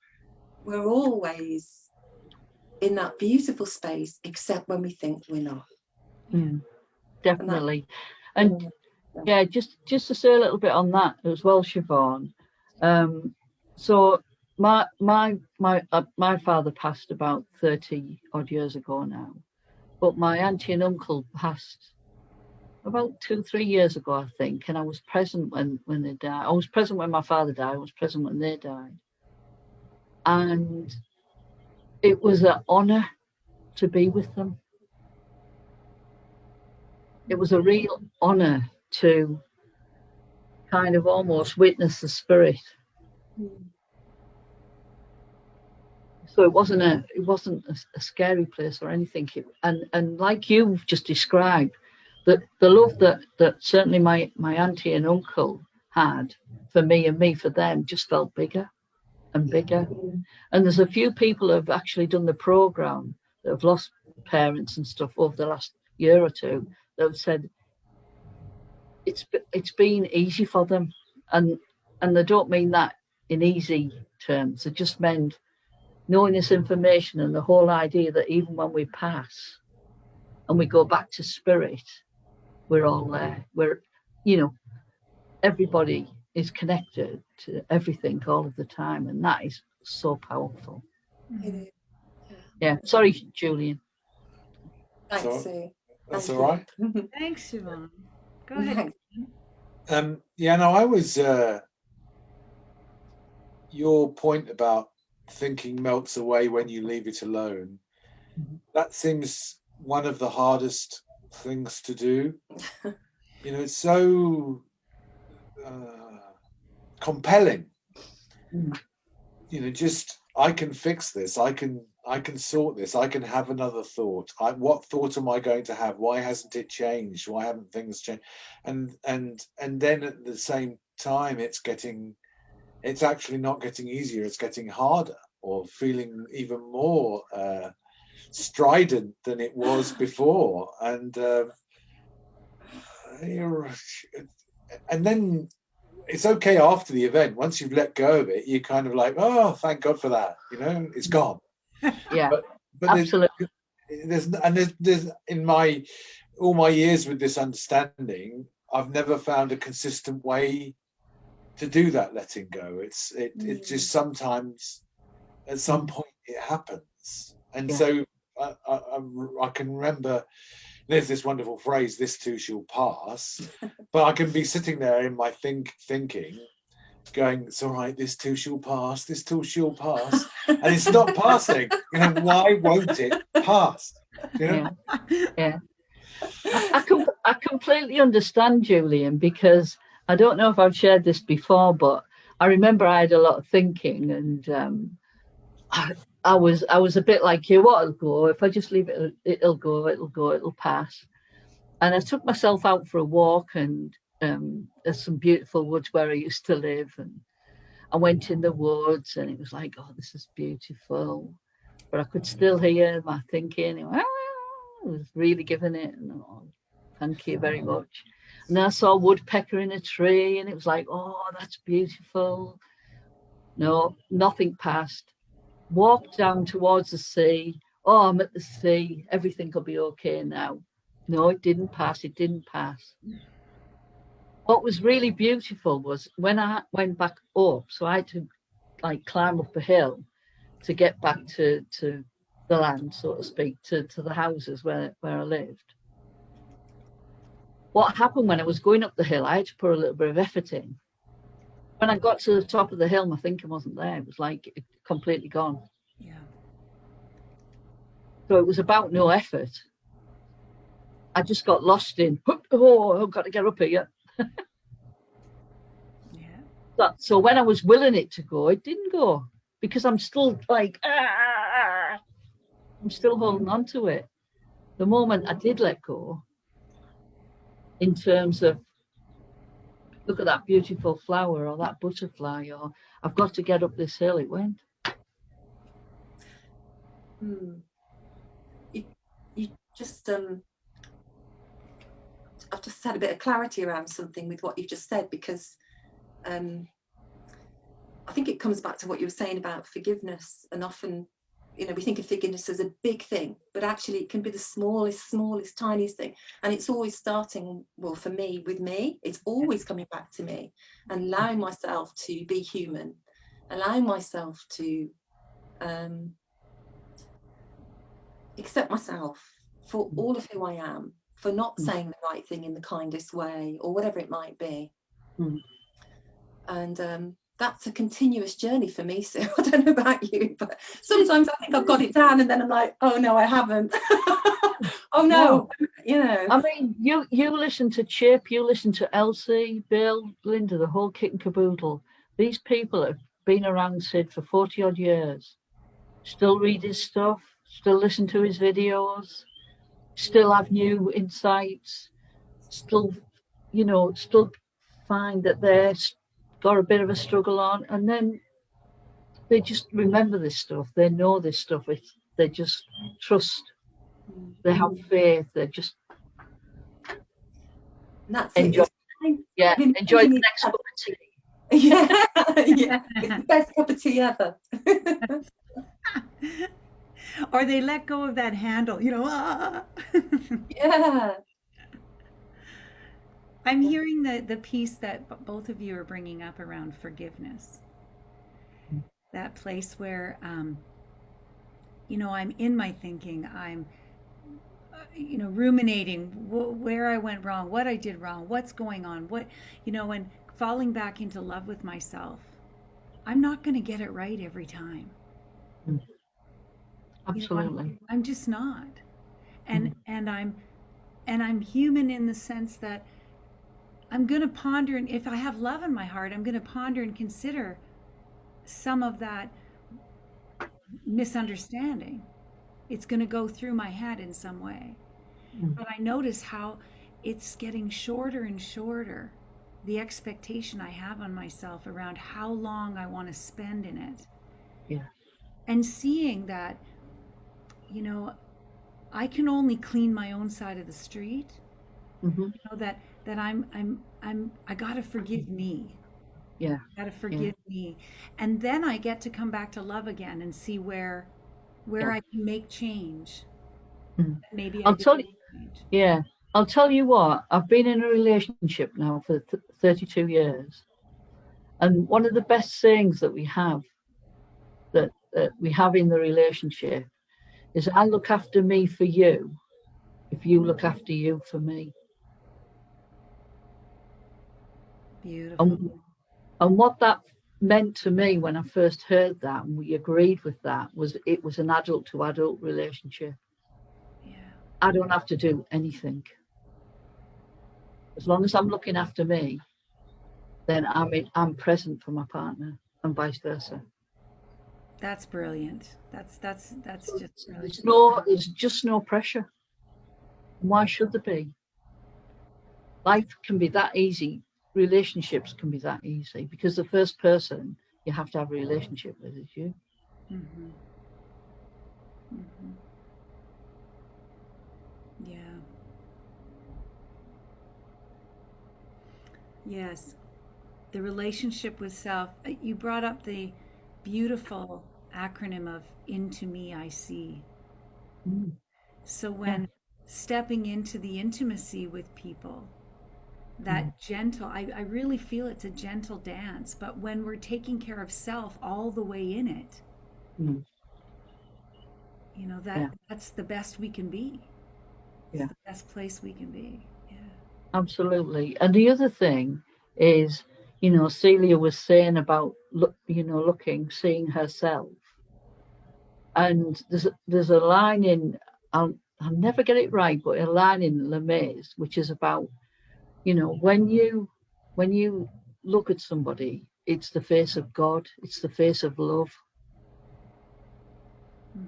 Speaker 5: We're always in that beautiful space, except when we think we're not.
Speaker 2: Definitely. And yeah, just to say a little bit on that as well, Siobhan. So my father passed about 30 odd years ago now, but my auntie and uncle passed about 2-3 years ago, I think, and I was present when they died. I was present when my father died. I was present when they died, and it was an honour to be with them. It was a real honour to kind of almost witness the spirit. So it wasn't a scary place or anything. And like you've just described, the love that certainly my auntie and uncle had for me and me for them just felt bigger and bigger. And there's a few people who have actually done the programme that have lost parents and stuff over the last year or two that have said it's been easy for them, and they don't mean that in easy terms. It just meant knowing this information and the whole idea that even when we pass and we go back to spirit, we're all there. Everybody is connected to everything all of the time, and that is so powerful.
Speaker 1: Mhm.
Speaker 2: Yeah. Sorry, Julian.
Speaker 5: Thanks,
Speaker 4: So-
Speaker 5: Sue.
Speaker 4: That's
Speaker 5: Thank
Speaker 4: all right.
Speaker 5: you.
Speaker 1: Thanks, Siobhan. Go ahead.
Speaker 4: Yeah, no, I was your point about thinking melts away when you leave it alone.
Speaker 2: Mhm.
Speaker 4: That seems one of the hardest things to do. It's so compelling. Just I can fix this. I can sort this. I can have another thought. What thought am I going to have? Why hasn't it changed? Why haven't things changed? And then at the same time, it's actually not getting easier. It's getting harder, or feeling even more strident than it was before. And then it's okay after the event. Once you've let go of it, you're kind of like, oh, thank God for that. It's gone.
Speaker 2: Yeah,
Speaker 4: But
Speaker 2: absolutely.
Speaker 4: there's in all my years with this understanding, I've never found a consistent way to do that letting go. It just sometimes at some point it happens. And
Speaker 2: Yeah.
Speaker 4: so I can remember there's this wonderful phrase, this too shall pass. But I can be sitting there in my thinking, going, it's all right, this too shall pass, this too shall pass. And it's not passing. Why won't it pass?
Speaker 2: Yeah. I completely understand, Julian, because I don't know if I've shared this before, but I remember I had a lot of thinking, and I was a bit like you. What'll go? If I just leave it, it'll go, it'll pass. And I took myself out for a walk, and there's some beautiful woods where I used to live, and I went in the woods, and it was like, oh, this is beautiful, but I could still hear my thinking. I was really giving it, and oh, thank you very much. And then I saw a woodpecker in a tree, and it was like, oh, that's beautiful. No, nothing passed. Walked down towards the sea. Oh, I'm at the sea. Everything will be okay now. No, it didn't pass. It didn't pass. What was really beautiful was when I went back up, so I had to climb up a hill to get back to the land, so to speak, to the houses where I lived. What happened when I was going up the hill, I had to put a little bit of effort in. When I got to the top of the hill, my thinking wasn't there. It was like it completely gone.
Speaker 1: Yeah.
Speaker 2: So it was about no effort. I just got lost in, oh, I've got to get up here.
Speaker 1: Yeah.
Speaker 2: So when I was willing it to go, it didn't go, because I'm still like, I'm still holding on to it. The moment I did let go, in terms of, look at that beautiful flower or that butterfly, or I've got to get up this hill, it went.
Speaker 5: You just I've just had a bit of clarity around something with what you just said, because I think it comes back to what you were saying about forgiveness, and often you know, we think of forgiveness as a big thing, but actually it can be the smallest, tiniest thing. And it's always starting, well, for me, with me. It's always coming back to me and allowing myself to be human, allowing myself to accept myself for all of who I am, for not saying the right thing in the kindest way or whatever it might be. And that's a continuous journey for me, Sue. I don't know about you, but sometimes I think I've got it down and then I'm like, oh no, I haven't. Oh no, you know.
Speaker 2: I mean, you listen to Chip, you listen to Elsie, Bill, Linda, the whole kit and caboodle. These people have been around Sid for 40 odd years, still read his stuff, still listen to his videos, still have new insights, still, you know, still find that they're got a bit of a struggle on, and then they just remember this stuff, they know this stuff, they just trust, they have faith, they just
Speaker 5: And that's
Speaker 2: enjoy,
Speaker 5: it.
Speaker 2: Enjoy the next cup of tea.
Speaker 5: Yeah, yeah, it's the best cup of tea ever.
Speaker 1: Or they let go of that handle, you know. Ah.
Speaker 5: Yeah.
Speaker 1: I'm hearing the piece that both of you are bringing up around forgiveness. That place where, you know, I'm in my thinking, I'm, you know, ruminating where I went wrong, what I did wrong, what's going on, what, you know, and falling back into love with myself. I'm not going to get it right every time.
Speaker 2: Absolutely.
Speaker 1: You know, I'm just not. And I'm human in the sense that I'm going to ponder, and if I have love in my heart, I'm going to ponder and consider some of that misunderstanding. It's going to go through my head in some way. But I notice how it's getting shorter and shorter, the expectation I have on myself around how long I want to spend in it.
Speaker 2: Yeah.
Speaker 1: And seeing that, you know, I can only clean my own side of the street. You know, that I gotta forgive me.
Speaker 2: Yeah.
Speaker 1: Gotta forgive me. And then I get to come back to love again and see where I can make change. Maybe
Speaker 2: I'll tell you, I'll tell you what, I've been in a relationship now for 32 years. And one of the best sayings that we have in the relationship is, I look after me for you if you look after you for me.
Speaker 1: Beautiful.
Speaker 2: And what that meant to me when I first heard that, and we agreed with that, was it was an adult to adult relationship.
Speaker 1: Yeah.
Speaker 2: I don't have to do anything. As long as I'm looking after me, then I'm present for my partner, and vice versa.
Speaker 1: That's brilliant. That's just brilliant.
Speaker 2: There's just no pressure. Why should there be? Life can be that easy. Relationships can be that easy because the first person you have to have a relationship with is you.
Speaker 1: Yeah. Yes. The relationship with self. You brought up the beautiful acronym of Into Me I See. So when stepping into the intimacy with people, that gentle, I really feel it's a gentle dance, but when we're taking care of self all the way in it, you know, that's the best we can be. It's the best place we can be. Yeah.
Speaker 2: Absolutely. And the other thing is, you know, Celia was saying about, seeing herself. And there's a line in, I'll never get it right, but a line in Les Mis, which is about, you know, when you look at somebody, it's the face of God, it's the face of love,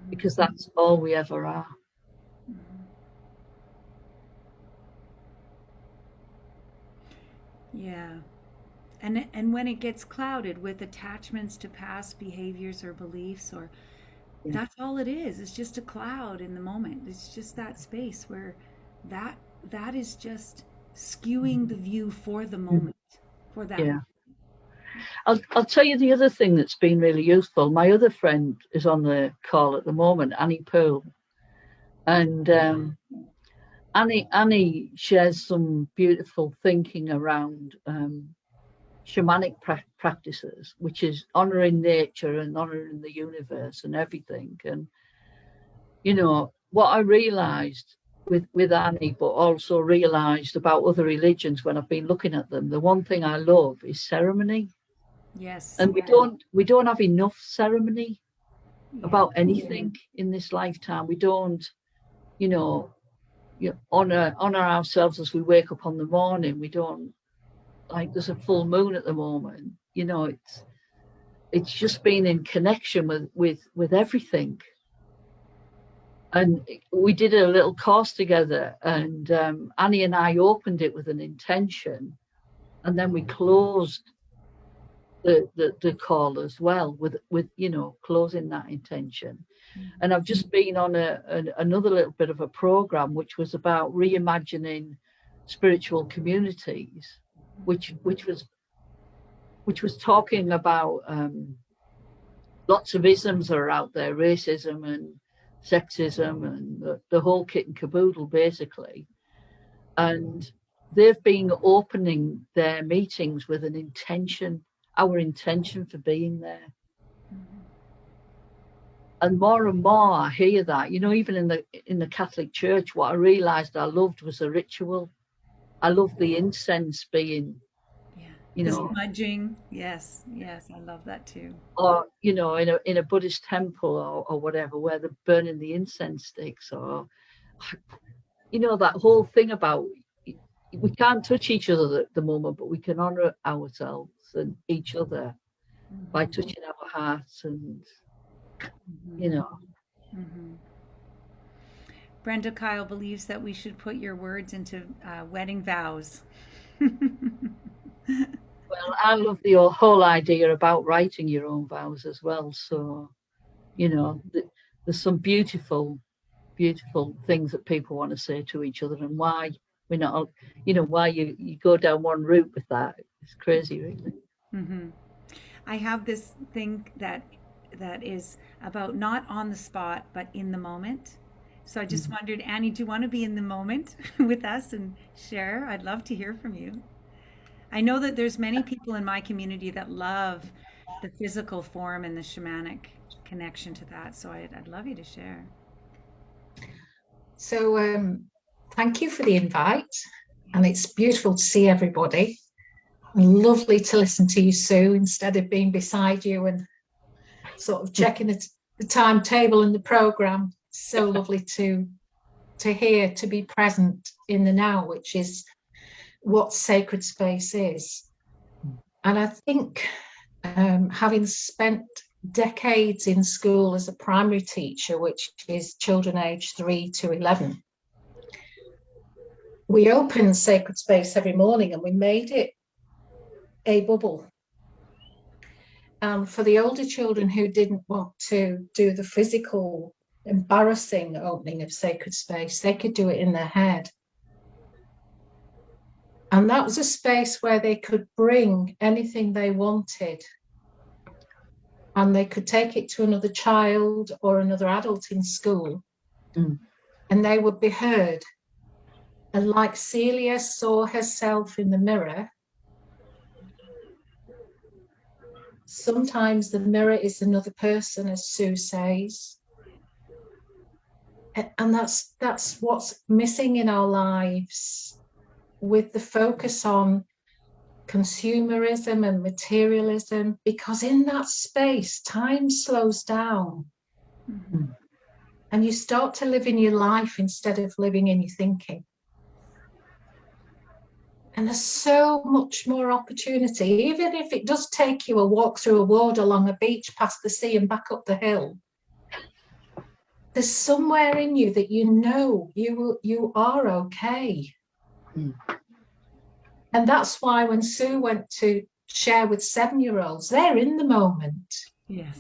Speaker 2: because that's all we ever are.
Speaker 1: Yeah. And when it gets clouded with attachments to past behaviors or beliefs, or that's all it is. It's just a cloud in the moment. It's just that space where that is just skewing the view for the moment, for that.
Speaker 2: Yeah. I'll tell you the other thing that's been really useful. My other friend is on the call at the moment, Annie Poole, and Annie shares some beautiful thinking around shamanic practices, which is honouring nature and honouring the universe and everything. And you know what I realised with Annie, but also realised about other religions when I've been looking at them. The one thing I love is ceremony.
Speaker 1: Yes.
Speaker 2: And we don't have enough ceremony about anything in this lifetime. We don't, you know, honor ourselves as we wake up on the morning. We don't, like, there's a full moon at the moment. You know, it's just being in connection with everything. And we did a little course together, and Annie and I opened it with an intention, and then we closed the call as well with you know, closing that intention. And I've just been on another little bit of a program which was about reimagining spiritual communities, which was talking about lots of isms that are out there, racism and sexism and the whole kit and caboodle basically. And they've been opening their meetings with an intention, our intention for being there. And more I hear that, you know, even in the Catholic Church, what I realised I loved was the ritual. I love the incense being, you
Speaker 1: the
Speaker 2: know,
Speaker 1: smudging. Yes, I love that too.
Speaker 2: or you know, in a Buddhist temple or whatever, where they're burning the incense sticks, or you know, that whole thing about we can't touch each other at the moment, but we can honour ourselves and each other by touching our hearts and you know.
Speaker 1: Brenda Kyle believes that we should put your words into wedding vows.
Speaker 2: Well, I love the whole idea about writing your own vows as well. So, you know, there's some beautiful things that people want to say to each other, and why we're not, you know, why you go down one route with that. It's crazy, really.
Speaker 1: I have this thing that is about not on the spot, but in the moment. So I just wondered, Annie, do you want to be in the moment with us and share? I'd love to hear from you. I know that there's many people in my community that love the physical form and the shamanic connection to that. So I'd love you to share.
Speaker 6: So thank you for the invite. And it's beautiful to see everybody. And lovely to listen to you, Sue, instead of being beside you and sort of checking the timetable and the programme. So lovely to hear, to be present in the now, which is what sacred space is. And I think having spent decades in school as a primary teacher, which is children aged 3 to 11, we opened sacred space every morning and we made it a bubble. For the older children who didn't want to do the physical embarrassing opening of sacred space, they could do it in their head. And that was a space where they could bring anything they wanted, and they could take it to another child or another adult in school, and they would be heard. And like Celia saw herself in the mirror, sometimes the mirror is another person, as Sue says. And that's what's missing in our lives, with the focus on consumerism and materialism, because in that space, time slows down. And you start to live in your life instead of living in your thinking. And there's so much more opportunity, even if it does take you a walk through a ward along a beach, past the sea and back up the hill. There's somewhere in you that you know you are okay. And that's why when Sue went to share with 7-year-olds, they're in the moment.
Speaker 1: Yes.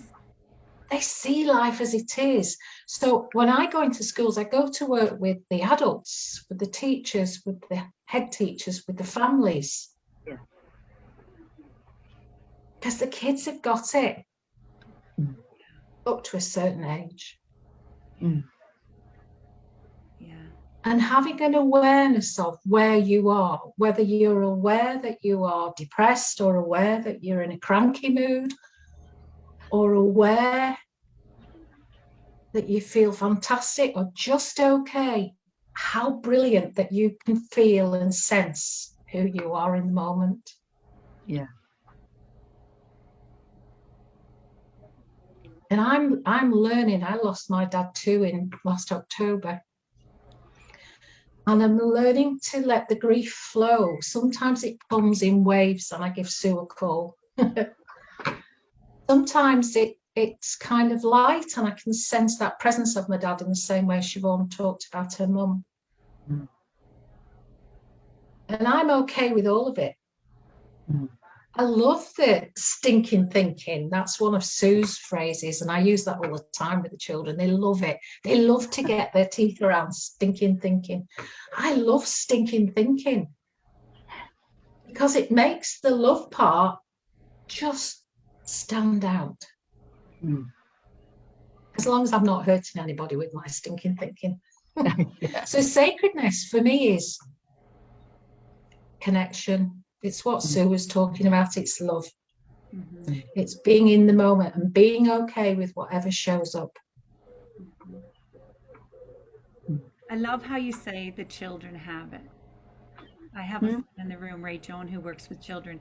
Speaker 6: They see life as it is. So when I go into schools, I go to work with the adults, with the teachers, with the head teachers, with the families. because the kids have got it
Speaker 2: Mm.
Speaker 6: up to a certain age.
Speaker 2: Mm.
Speaker 1: Yeah.
Speaker 6: And having an awareness of where you are, whether you're aware that you are depressed or aware that you're in a cranky mood or aware that you feel fantastic or just okay, how brilliant that you can feel and sense who you are in the moment.
Speaker 2: Yeah.
Speaker 6: And I'm learning. I lost my dad too in last October. And I'm learning to let the grief flow. Sometimes it comes in waves and I give Sue a call. Sometimes it's kind of light and I can sense that presence of my dad in the same way Siobhan talked about her mum.
Speaker 2: Mm.
Speaker 6: And I'm okay with all of it.
Speaker 2: Mm.
Speaker 6: I love the stinking thinking. That's one of Sue's phrases, and I use that all the time with the children. They love it. They love to get their teeth around stinking thinking. I love stinking thinking because it makes the love part just stand out.
Speaker 2: Mm.
Speaker 6: As long as I'm not hurting anybody with my stinking thinking.
Speaker 2: Yeah.
Speaker 6: So sacredness for me is connection. It's what Sue was talking about. It's love.
Speaker 1: Mm-hmm.
Speaker 6: It's being in the moment and being okay with whatever shows up.
Speaker 1: I love how you say the children have it. I have a friend in the room, Ray Joan, who works with children,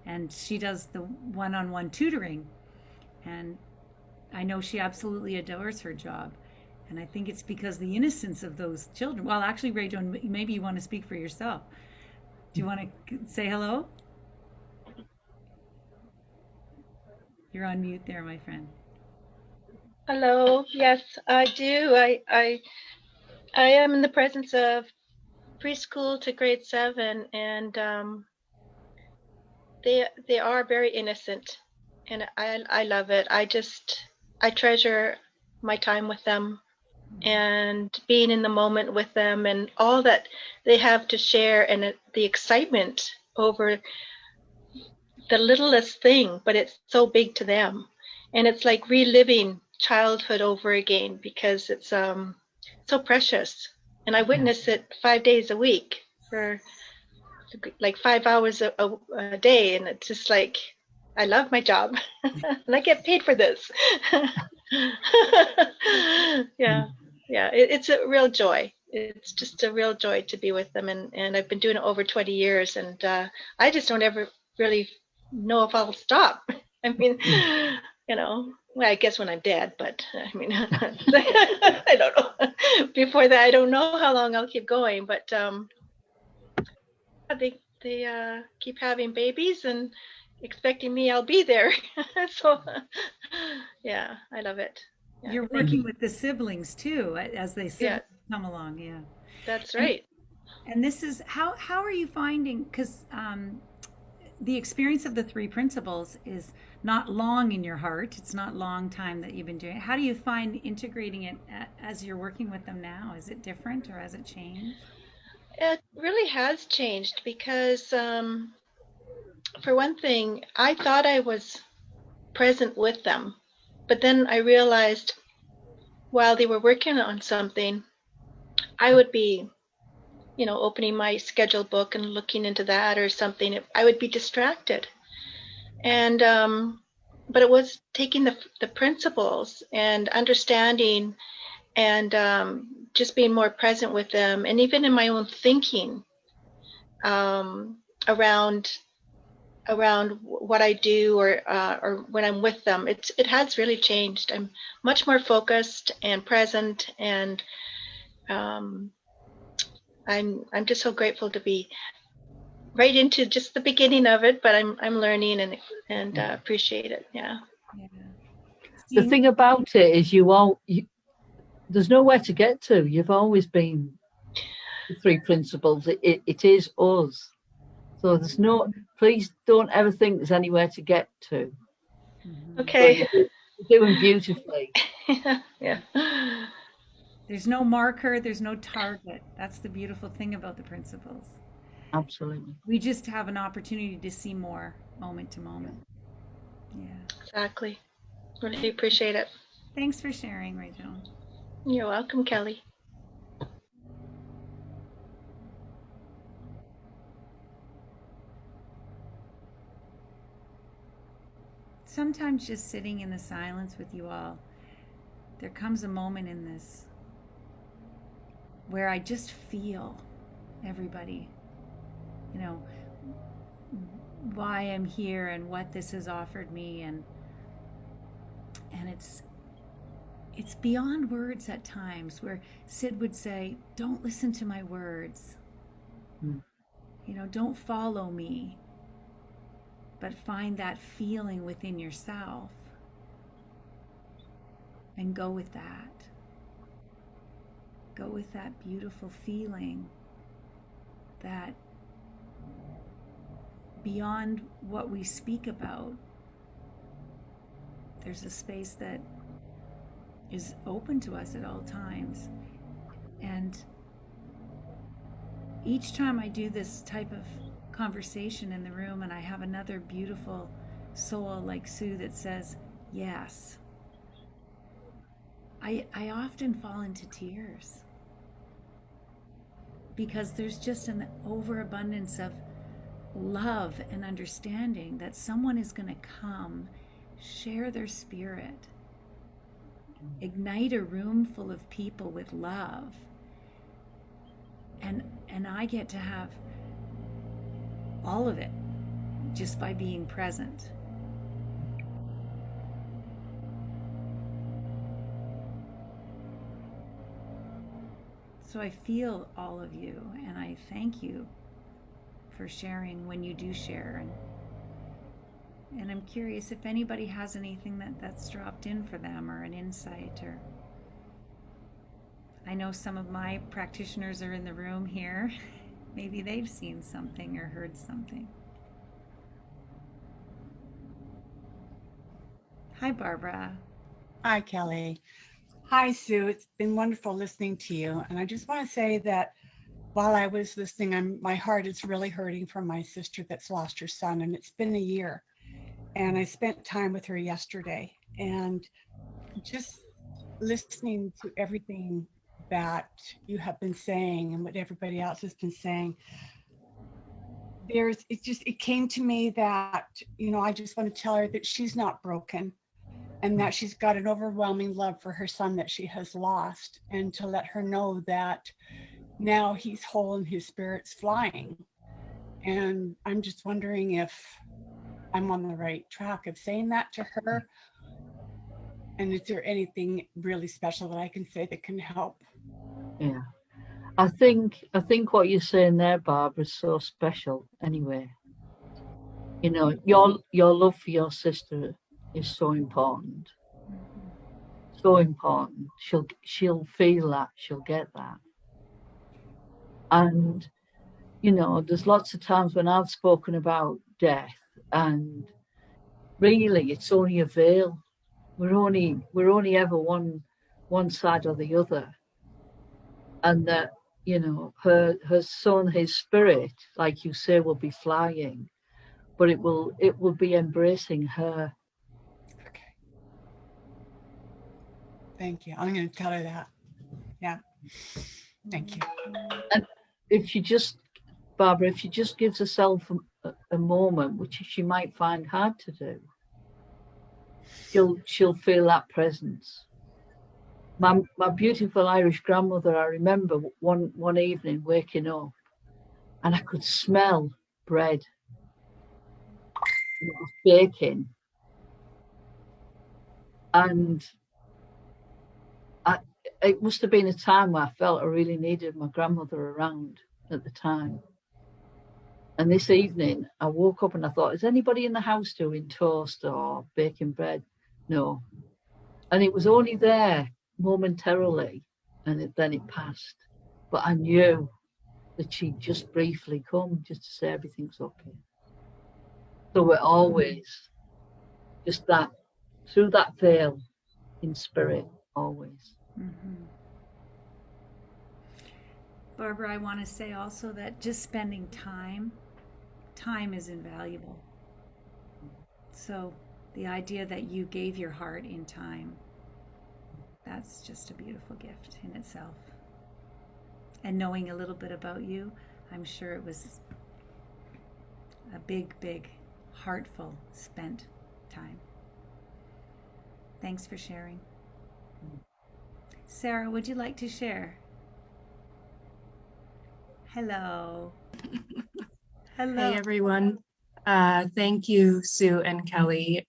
Speaker 1: and she does the one-on-one tutoring. And I know she absolutely adores her job. And I think it's because the innocence of those children. Well, actually, Ray Joan, maybe you want to speak for yourself. Do you want to say hello? You're on mute there, my friend.
Speaker 7: Hello. Yes, I do. I am in the presence of preschool to grade 7, and they are very innocent, and I love it. I treasure my time with them and being in the moment with them and all that they have to share, and the excitement over the littlest thing, but it's so big to them, and it's like reliving childhood over again because it's so precious. And I witness it 5 days a week for like 5 hours a day, and it's just like I love my job and I get paid for this. Yeah, it's a real joy. It's just a real joy to be with them, and I've been doing it over 20 years, and I just don't ever really know if I'll stop. I mean, well, I guess when I'm dead, but I mean, I don't know. Before that, I don't know how long I'll keep going, but they keep having babies and expecting me, I'll be there. So yeah, I love it. Yeah,
Speaker 1: You're
Speaker 7: thank
Speaker 1: working
Speaker 7: you.
Speaker 1: with the siblings too, as they
Speaker 7: Yeah,
Speaker 1: come along. Yeah.
Speaker 7: that's
Speaker 1: And,
Speaker 7: right.
Speaker 1: and this is how are you finding? Because the experience of the three principles is not long in your heart. It's not long time that you've been doing it. How do you find integrating it as you're working with them now? Is it different or has it changed?
Speaker 7: It really has changed because, for one thing, I thought I was present with them, but then I realized while they were working on something, I would be, opening my schedule book and looking into that or something. I would be distracted. And, but it was taking the principles and understanding and just being more present with them, and even in my own thinking um, around what I do or when I'm with them. It has really changed. I'm much more focused and present, and um, I'm just so grateful to be right into just the beginning of it. But I'm learning and appreciate it. Yeah.
Speaker 1: Yeah.
Speaker 2: The
Speaker 1: Seeing,
Speaker 2: thing about it is there's nowhere to get to. You've always been the three principles. It is us. So please don't ever think there's anywhere to get to. So
Speaker 7: Okay.
Speaker 2: you're doing beautifully.
Speaker 7: Yeah.
Speaker 1: there's no marker, there's no target. That's the beautiful thing about the principles.
Speaker 2: Absolutely.
Speaker 1: We just have an opportunity to see more moment to moment. Yeah.
Speaker 7: Exactly. Really appreciate it.
Speaker 1: Thanks for sharing, Rachel.
Speaker 7: You're welcome, Kelly.
Speaker 1: Sometimes just sitting in the silence with you all, there comes a moment in this where I just feel everybody, you know, why I'm here and what this has offered me, and it's beyond words at times, where Sid would say, don't listen to my words.
Speaker 2: Mm.
Speaker 1: You know, don't follow me, but find that feeling within yourself and go with that. Go with that beautiful feeling that beyond what we speak about, there's a space that is open to us at all times. And each time I do this type of conversation in the room and I have another beautiful soul like Sue that says yes, I often fall into tears, because there's just an overabundance of love and understanding that someone is going to come, share their spirit, ignite a room full of people with love, and I get to have all of it just by being present. So I feel all of you, and I thank you for sharing when you do share. And I'm curious if anybody has anything that's dropped in for them, or an insight, or I know some of my practitioners are in the room here. Maybe they've seen something or heard something. Hi, Barbara.
Speaker 8: Hi, Kelly. Hi, Sue. It's been wonderful listening to you. And I just want to say that while I was listening, my heart is really hurting for my sister that's lost her son. And it's been a year. And I spent time with her yesterday. And just listening to everything that you have been saying and what everybody else has been saying, it came to me that, I just want to tell her that she's not broken, and that she's got an overwhelming love for her son that she has lost, and to let her know that now he's whole and his spirit's flying. And I'm just wondering if I'm on the right track of saying that to her. And is there anything really special that I can say that can help?
Speaker 2: Yeah. I think what you're saying there, Barbara, is so special anyway. Your love for your sister is so important. So important. She'll feel that, she'll get that. And there's lots of times when I've spoken about death, and really it's only a veil. We're only ever one side or the other. And that, her son, his spirit, like you say, will be flying, but it will be embracing her.
Speaker 8: Okay. Thank you. I'm going to tell her that. Yeah. Thank you.
Speaker 2: And Barbara, if she just gives herself a moment, which she might find hard to do, she'll feel that presence. My beautiful Irish grandmother, I remember one evening waking up and I could smell bread. It was baking. And it must have been a time where I felt I really needed my grandmother around at the time. And this evening I woke up and I thought, is anybody in the house doing toast or baking bread? No. And it was only there momentarily, and then it passed. But I knew that she'd just briefly come just to say everything's okay. So we're always just that, through that veil in spirit, always.
Speaker 1: Mm-hmm. Barbara, I want to say also that just spending time is invaluable. So The idea that you gave your heart in time. That's just a beautiful gift in itself. And knowing a little bit about you, I'm sure it was a big, big, heartful, spent time. Thanks for sharing. Sarah, would you like to share? Hello. Hello.
Speaker 9: Hey everyone. Thank you, Sue and Kelly.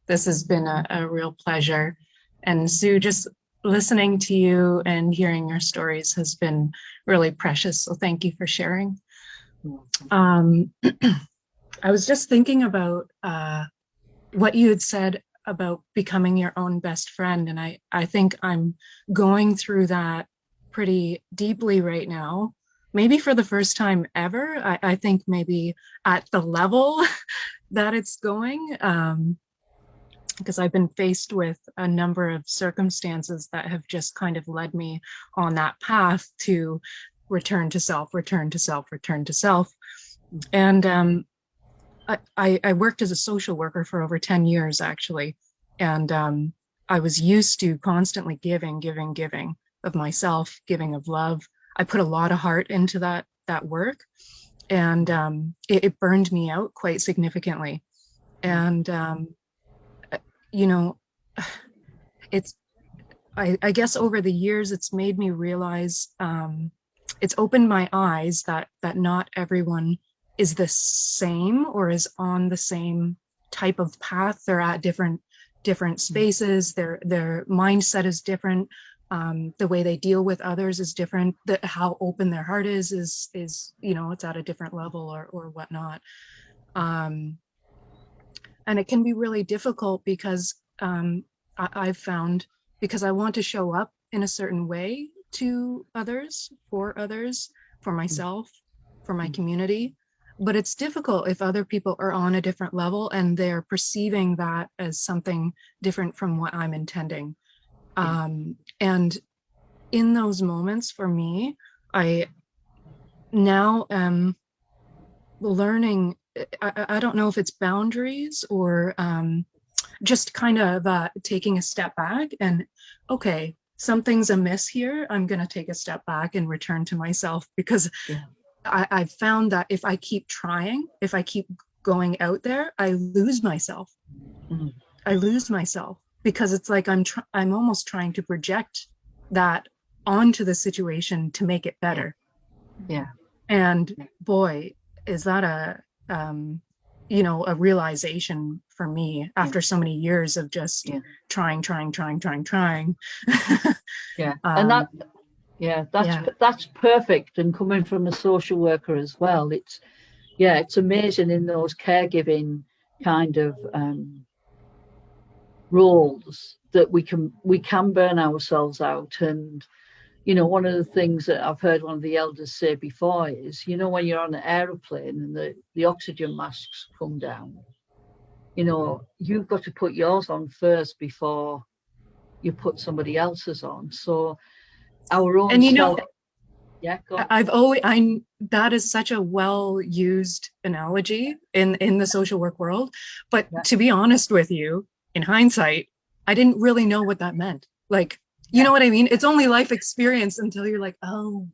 Speaker 9: This has been a real pleasure. And Sue, just listening to you and hearing your stories has been really precious. So thank you for sharing. I was just thinking about what you had said about becoming your own best friend. And I think I'm going through that pretty deeply right now. Maybe for the first time ever. I think maybe at the level that it's going, because I've been faced with a number of circumstances that have just kind of led me on that path to return to self, return to self, return to self. And I worked as a social worker for over 10 years, actually. And I was used to constantly giving of myself, giving of love. I put a lot of heart into that work, and it burned me out quite significantly. And you know, I guess over the years it's made me realize, it's opened my eyes that not everyone is the same or is on the same type of path. They're at different spaces. Their mindset is different. The way they deal with others is different. How open their heart is it's at a different level or whatnot. And it can be really difficult because I've found, because I want to show up in a certain way to others, for myself, for my community. But it's difficult if other people are on a different level and they're perceiving that as something different from what I'm intending. And in those moments for me, I now am learning, I don't know if it's boundaries or just kind of taking a step back and, okay, something's amiss here. I'm going to take a step back and return to myself, because I've found that if I keep trying, if I keep going out there, I lose myself. I lose myself because it's like I'm almost trying to project that onto the situation to make it better.
Speaker 2: Yeah.
Speaker 9: And boy, is that a realization for me after so many years of just trying.
Speaker 2: Yeah. And that's perfect. And coming from a social worker as well, it's amazing in those caregiving kind of roles that we can burn ourselves out. And one of the things that I've heard one of the elders say before is, when you're on an aeroplane and the oxygen masks come down, you've got to put yours on first before you put somebody else's on. So our own
Speaker 9: and
Speaker 2: go on.
Speaker 9: that is such a well-used analogy in the social work world, but to be honest with you, in hindsight, I didn't really know what that meant. Like, you know what I mean? It's only life experience until you're like, oh,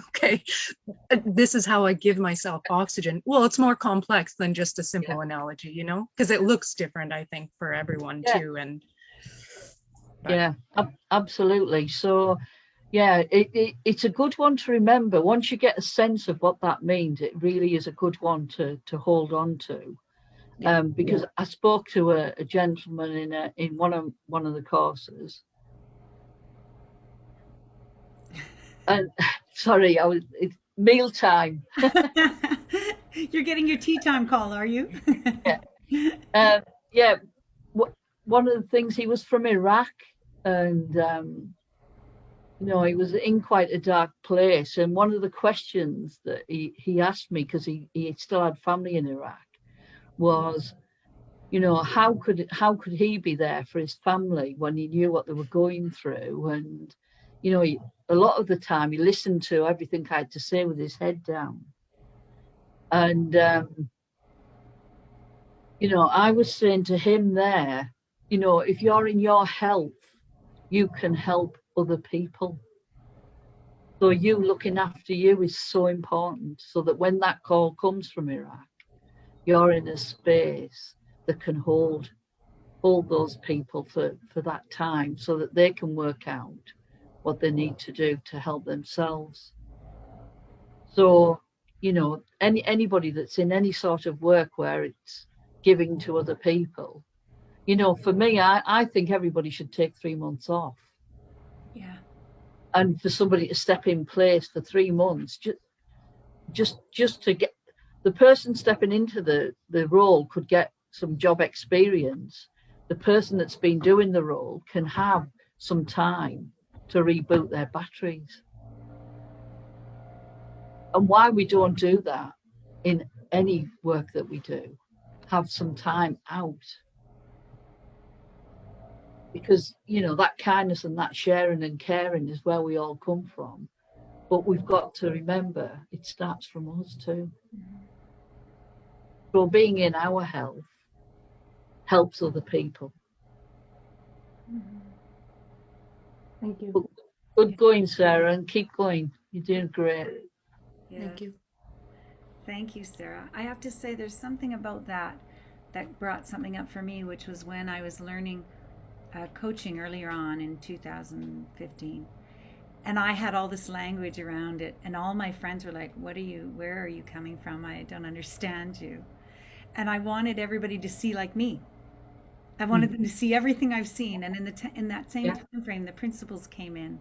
Speaker 9: okay, this is how I give myself oxygen. Well, it's more complex than just a simple analogy, because it looks different, I think, for everyone too. And
Speaker 2: absolutely. So it's a good one to remember. Once you get a sense of what that means, it really is a good one to hold on to. Because I spoke to a gentleman in one of the courses, and sorry, it's mealtime.
Speaker 1: You're getting your tea time call, are you?
Speaker 2: One of the things, he was from Iraq, and he was in quite a dark place. And one of the questions that he asked me, because he still had family in Iraq, was, how could he be there for his family when he knew what they were going through? And a lot of the time he listened to everything I had to say with his head down. And You know, I was saying to him there, you know, if you're in your health, you can help other people. So you looking after you is so important, so that when that call comes from Iraq, you're in a space that can hold those people for that time, so that they can work out what they need to do to help themselves. So, you know, anybody that's in any sort of work where it's giving to other people, you know, for me, I think everybody should take 3 months off.
Speaker 1: Yeah.
Speaker 2: And for somebody to step in place for 3 months, just to get the person stepping into the role could get some job experience. The person that's been doing the role can have some time to reboot their batteries. And why we don't do that in any work that we do, have some time out. Because, you know, that kindness and that sharing and caring is where we all come from. But we've got to remember it starts from us too. So being in our health helps other people.
Speaker 9: Thank you.
Speaker 2: Good going, Sarah, and keep going. You're doing great.
Speaker 1: Yeah.
Speaker 9: Thank you.
Speaker 1: Thank you, Sarah. I have to say there's something about that brought something up for me, which was when I was learning coaching earlier on in 2015. And I had all this language around it, and all my friends were like, where are you coming from? I don't understand you. And I wanted everybody to see like me. I wanted them to see everything I've seen. And in that same time frame, the principles came in.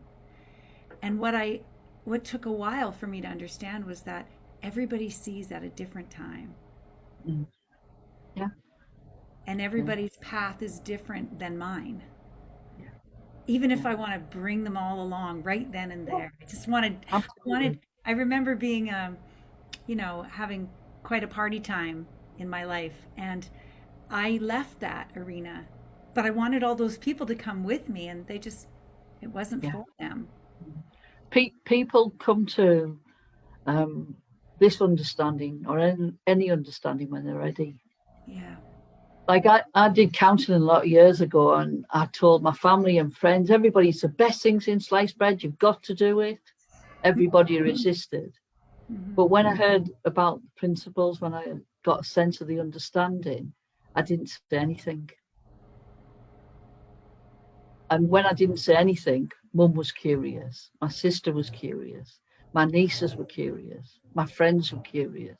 Speaker 1: And what took a while for me to understand was that everybody sees at a different time.
Speaker 2: Yeah.
Speaker 1: And everybody's path is different than mine. Even if I want to bring them all along right then and there. I just I remember being, having quite a party time in my life. And I left that arena, but I wanted all those people to come with me, and it wasn't for them.
Speaker 2: People come to this understanding or any understanding when they're ready.
Speaker 1: Yeah.
Speaker 2: Like I did counseling a lot of years ago, and I told my family and friends, everybody, it's the best thing since sliced bread. You've got to do it. Everybody resisted. But when I heard about the principles, when I got a sense of the understanding, I didn't say anything. And when I didn't say anything, Mum was curious. My sister was curious. My nieces were curious. My friends were curious.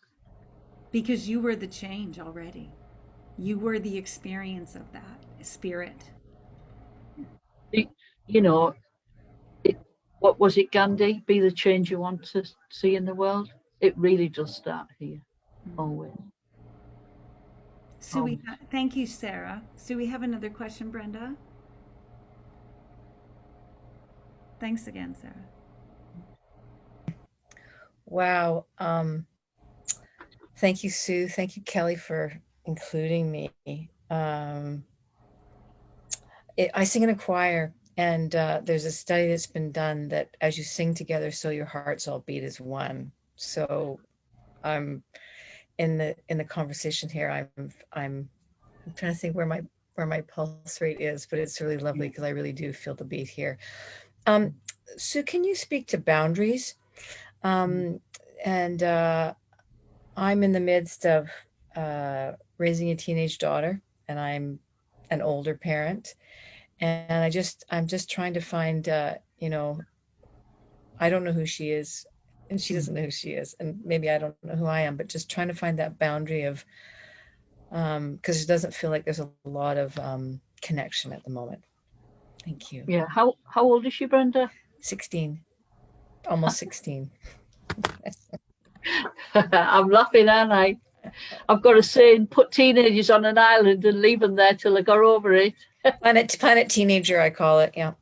Speaker 1: Because you were the change already. You were the experience of that spirit.
Speaker 2: You know, what was it, Gandhi? Be the change you want to see in the world. It really does start here, always.
Speaker 1: So thank you, Sarah. So we have another question, Brenda. Thanks again, Sarah.
Speaker 10: Wow. Thank you, Sue. Thank you, Kelly, for including me. I sing in a choir, and there's a study that's been done that as you sing together, so your hearts all beat as one. So I'm in the conversation here. I'm trying to think where my pulse rate is, but it's really lovely because I really do feel the beat here. Sue, can you speak to boundaries? And I'm in the midst of raising a teenage daughter, and I'm an older parent, and I'm just trying to find, I don't know who she is, and she doesn't know who she is, and maybe I don't know who I am, but just trying to find that boundary of, because it doesn't feel like there's a lot of connection at the moment. Thank you.
Speaker 2: Yeah. How old is she, Brenda?
Speaker 10: 16, almost 16.
Speaker 2: I'm laughing, aren't I? I've got a saying, put teenagers on an island and leave them there till they got over it.
Speaker 10: Planet teenager, I call it. Yeah.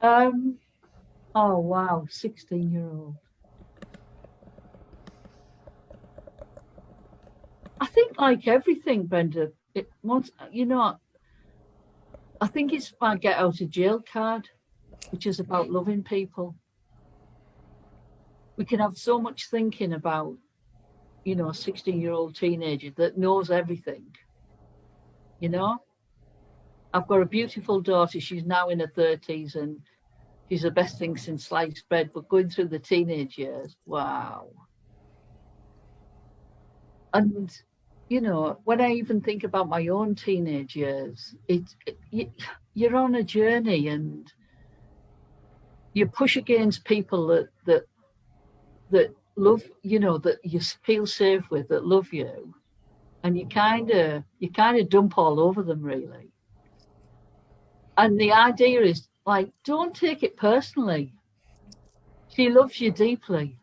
Speaker 2: Oh wow, 16-year-old. I think like everything, Brenda, I think it's my get out of jail card, which is about loving people. We can have so much thinking about you know, a 16-year-old teenager that knows everything, you know. I've got a beautiful daughter. She's now in her 30s and she's the best thing since sliced bread. But going through the teenage years, wow. And, you know, when I even think about my own teenage years, you're on a journey and you push against people that love, you know, that you feel safe with, that love you. And you kind of dump all over them, really. And the idea is, like, don't take it personally. She loves you deeply.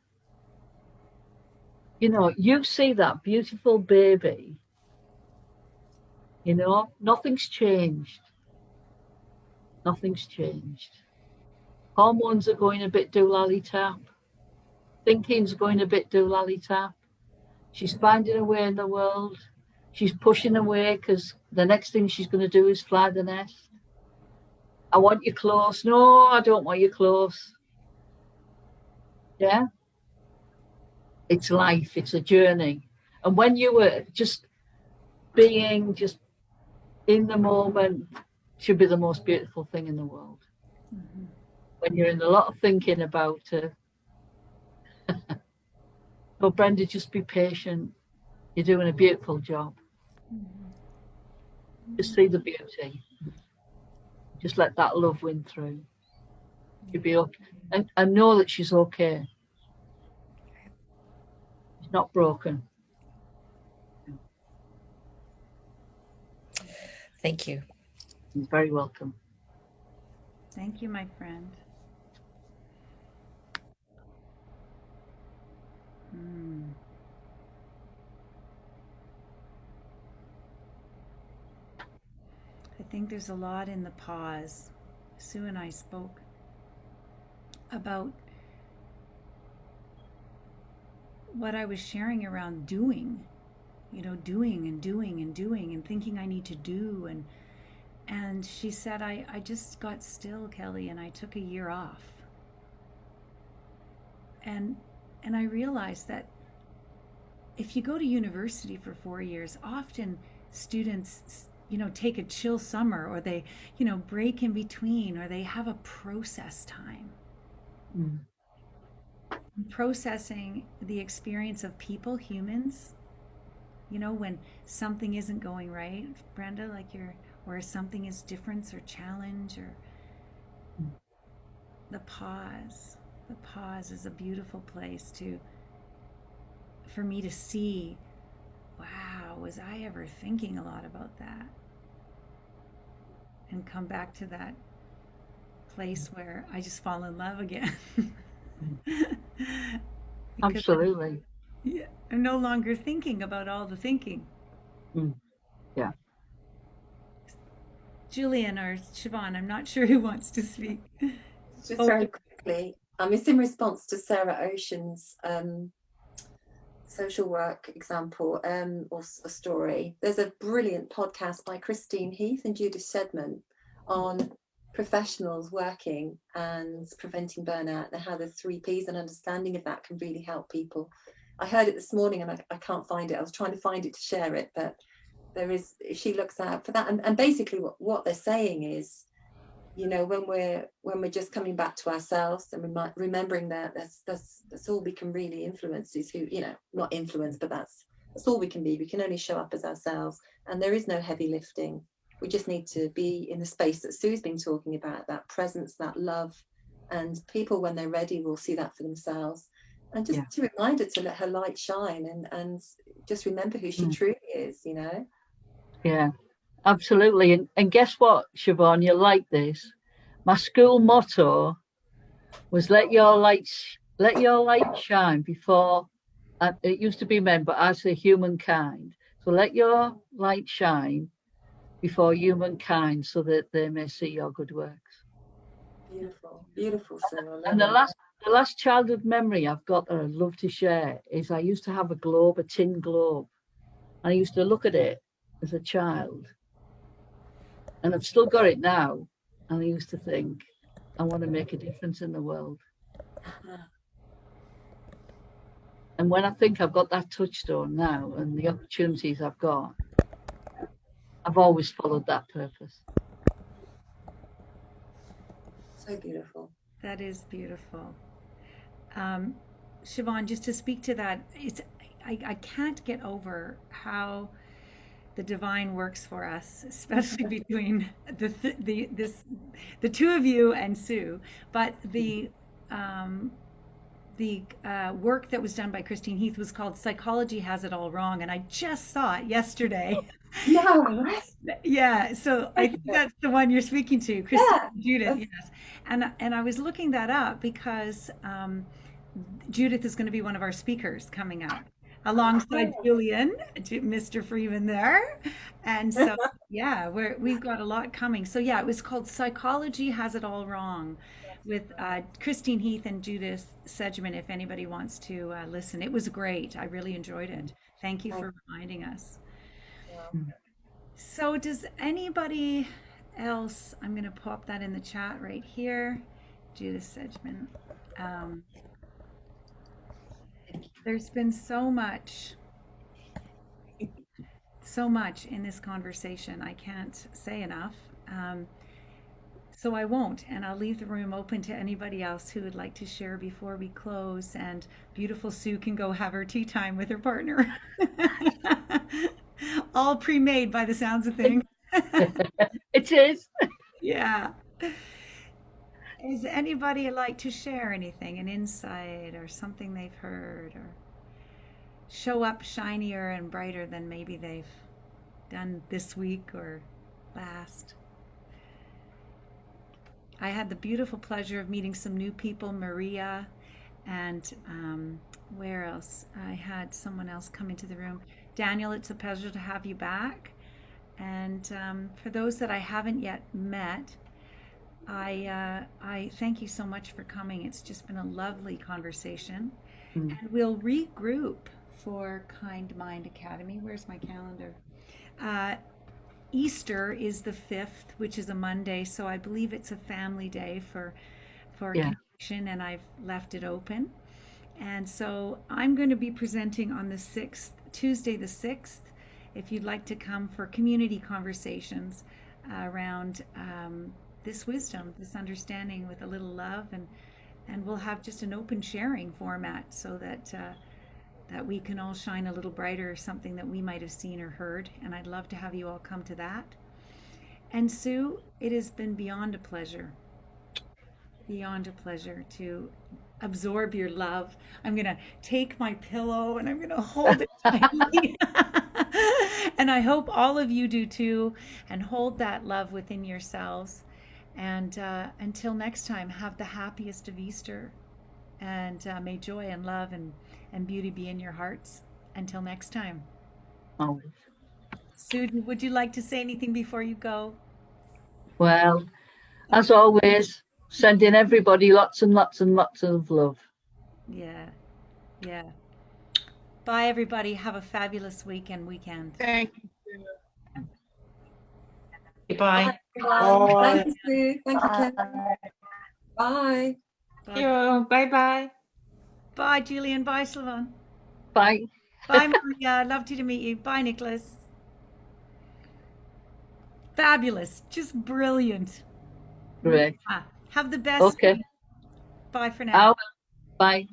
Speaker 2: You know, you see that beautiful baby, you know, nothing's changed. Nothing's changed. Hormones are going a bit doolally-tap. Thinking's going a bit doolally-tap. She's finding a way in the world. She's pushing away because the next thing she's going to do is fly the nest. I want you close. No, I don't want you close. Yeah. It's life. It's a journey. And when you were just being just in the moment, should be the most beautiful thing in the world.
Speaker 1: Mm-hmm.
Speaker 2: When you're in a lot of thinking about but Brenda, just be patient. You're doing a beautiful job.
Speaker 1: Mm-hmm.
Speaker 2: Just see the beauty. Just let that love win through. You'll be okay. And know that she's okay. She's not broken.
Speaker 10: Thank you.
Speaker 2: You're very welcome.
Speaker 1: Thank you, my friend. I think there's a lot in the pause. Sue and I spoke about what I was sharing around doing, you know, doing and doing and doing and thinking I need to do. And she said, I just got still, Kelly, and I took a year off. And I realized that if you go to university for 4 years, often students, you know, take a chill summer, or they, you know, break in between, or they have a process time.
Speaker 2: Mm.
Speaker 1: Processing the experience of people, humans, you know, when something isn't going right, Brenda, like or something is difference or challenge, or the pause. The pause is a beautiful place for me to see, wow, was I ever thinking a lot about that? And come back to that place where I just fall in love again.
Speaker 2: Absolutely.
Speaker 1: I'm no longer thinking about all the thinking.
Speaker 2: Yeah.
Speaker 1: Julian or Siobhan, I'm not sure who wants to speak.
Speaker 5: Just very quickly, it's in response to Sarah Ocean's social work example or a story. There's a brilliant podcast by Christine Heath and Judith Sedman on professionals working and preventing burnout, and how the 3 Ps and understanding of that can really help people. I heard it this morning and I can't find it. I was trying to find it to share it, but she looks out for that. And basically what they're saying is, you know, when we're just coming back to ourselves and remembering that that's all we can really influence, is who, you know, not influence, but that's all we can be. We can only show up as ourselves, and there is no heavy lifting. We just need to be in the space that Sue's been talking about, that presence, that love, and people, when they're ready, will see that for themselves. And just a reminder to let her light shine and just remember who she truly is, you know.
Speaker 2: Yeah, absolutely. And guess what, Siobhan, you'll like this. My school motto was let your light shine before, it used to be men, but I say humankind. So let your light shine before humankind, so that they may see your good works.
Speaker 5: Beautiful, beautiful, Sarah.
Speaker 2: And the last childhood memory I've got that I'd love to share is I used to have a tin globe. I used to look at it as a child, and I've still got it now, and I used to think, I want to make a difference in the world. And when I think I've got that touchstone now and the opportunities I've got, I've always followed that purpose.
Speaker 5: So beautiful.
Speaker 1: That is beautiful. Siobhan, just to speak to that, I can't get over how the divine works for us, especially between the two of you and Sue. But the work that was done by Christine Heath was called Psychology Has It All Wrong, and I just saw it yesterday.
Speaker 5: Yeah, right.
Speaker 1: Yeah, so I think that's the one you're speaking to, Christine
Speaker 5: Yeah.
Speaker 1: Judith, yes. And I was looking that up because Judith is going to be one of our speakers coming up alongside Julian, Mr. Freeman there. And so, yeah, we've got a lot coming. So yeah, it was called Psychology Has It All Wrong with Christine Heath and Judith Sedgman, if anybody wants to listen. It was great. I really enjoyed it. Thank you for reminding us. So does anybody else, I'm going to pop that in the chat right here, Judith Sedgman. There's been so much in this conversation. I can't say enough. So I won't, and I'll leave the room open to anybody else who would like to share before we close, and beautiful Sue can go have her tea time with her partner. All pre-made by the sounds of things.
Speaker 2: It is.
Speaker 1: Yeah. Is anybody like to share anything, an insight or something they've heard, or show up shinier and brighter than maybe they've done this week or last? I had the beautiful pleasure of meeting some new people, Maria, and where else? I had someone else come into the room. Daniel, it's a pleasure to have you back. And for those that I haven't yet met, I thank you so much for coming. It's just been a lovely conversation. And we'll regroup for Kind Mind Academy. Where's my calendar? Easter is the 5th, which is a Monday, so I believe it's a family day for connection, and I've left it open. And so I'm going to be presenting on the 6th, Tuesday the 6th, if you'd like to come for community conversations around this wisdom, this understanding with a little love, and we'll have just an open sharing format so that that we can all shine a little brighter, something that we might have seen or heard. And I'd love to have you all come to that. And Sue, it has been beyond a pleasure to absorb your love. I'm going to take my pillow and I'm going to hold it tightly. And I hope all of you do too, and hold that love within yourselves. And until next time, have the happiest of Easter. And may joy and love and beauty be in your hearts. Until next time.
Speaker 2: Oh.
Speaker 1: Sue, would you like to say anything before you go?
Speaker 2: Well, as always, sending everybody lots and lots and lots of love.
Speaker 1: Yeah. Bye, everybody. Have a fabulous weekend.
Speaker 8: Thank you.
Speaker 6: Bye.
Speaker 5: Thank you, Sue. Thank you, Ken. Bye.
Speaker 1: Bye.
Speaker 11: You. Bye-bye.
Speaker 1: Bye, Julian. Bye, Siobhan.
Speaker 2: Bye.
Speaker 1: Bye, Maria. Lovely to meet you. Bye, Nicholas. Fabulous. Just brilliant.
Speaker 2: Great.
Speaker 1: Have the best.
Speaker 2: Okay.
Speaker 1: Bye for now.
Speaker 2: Bye.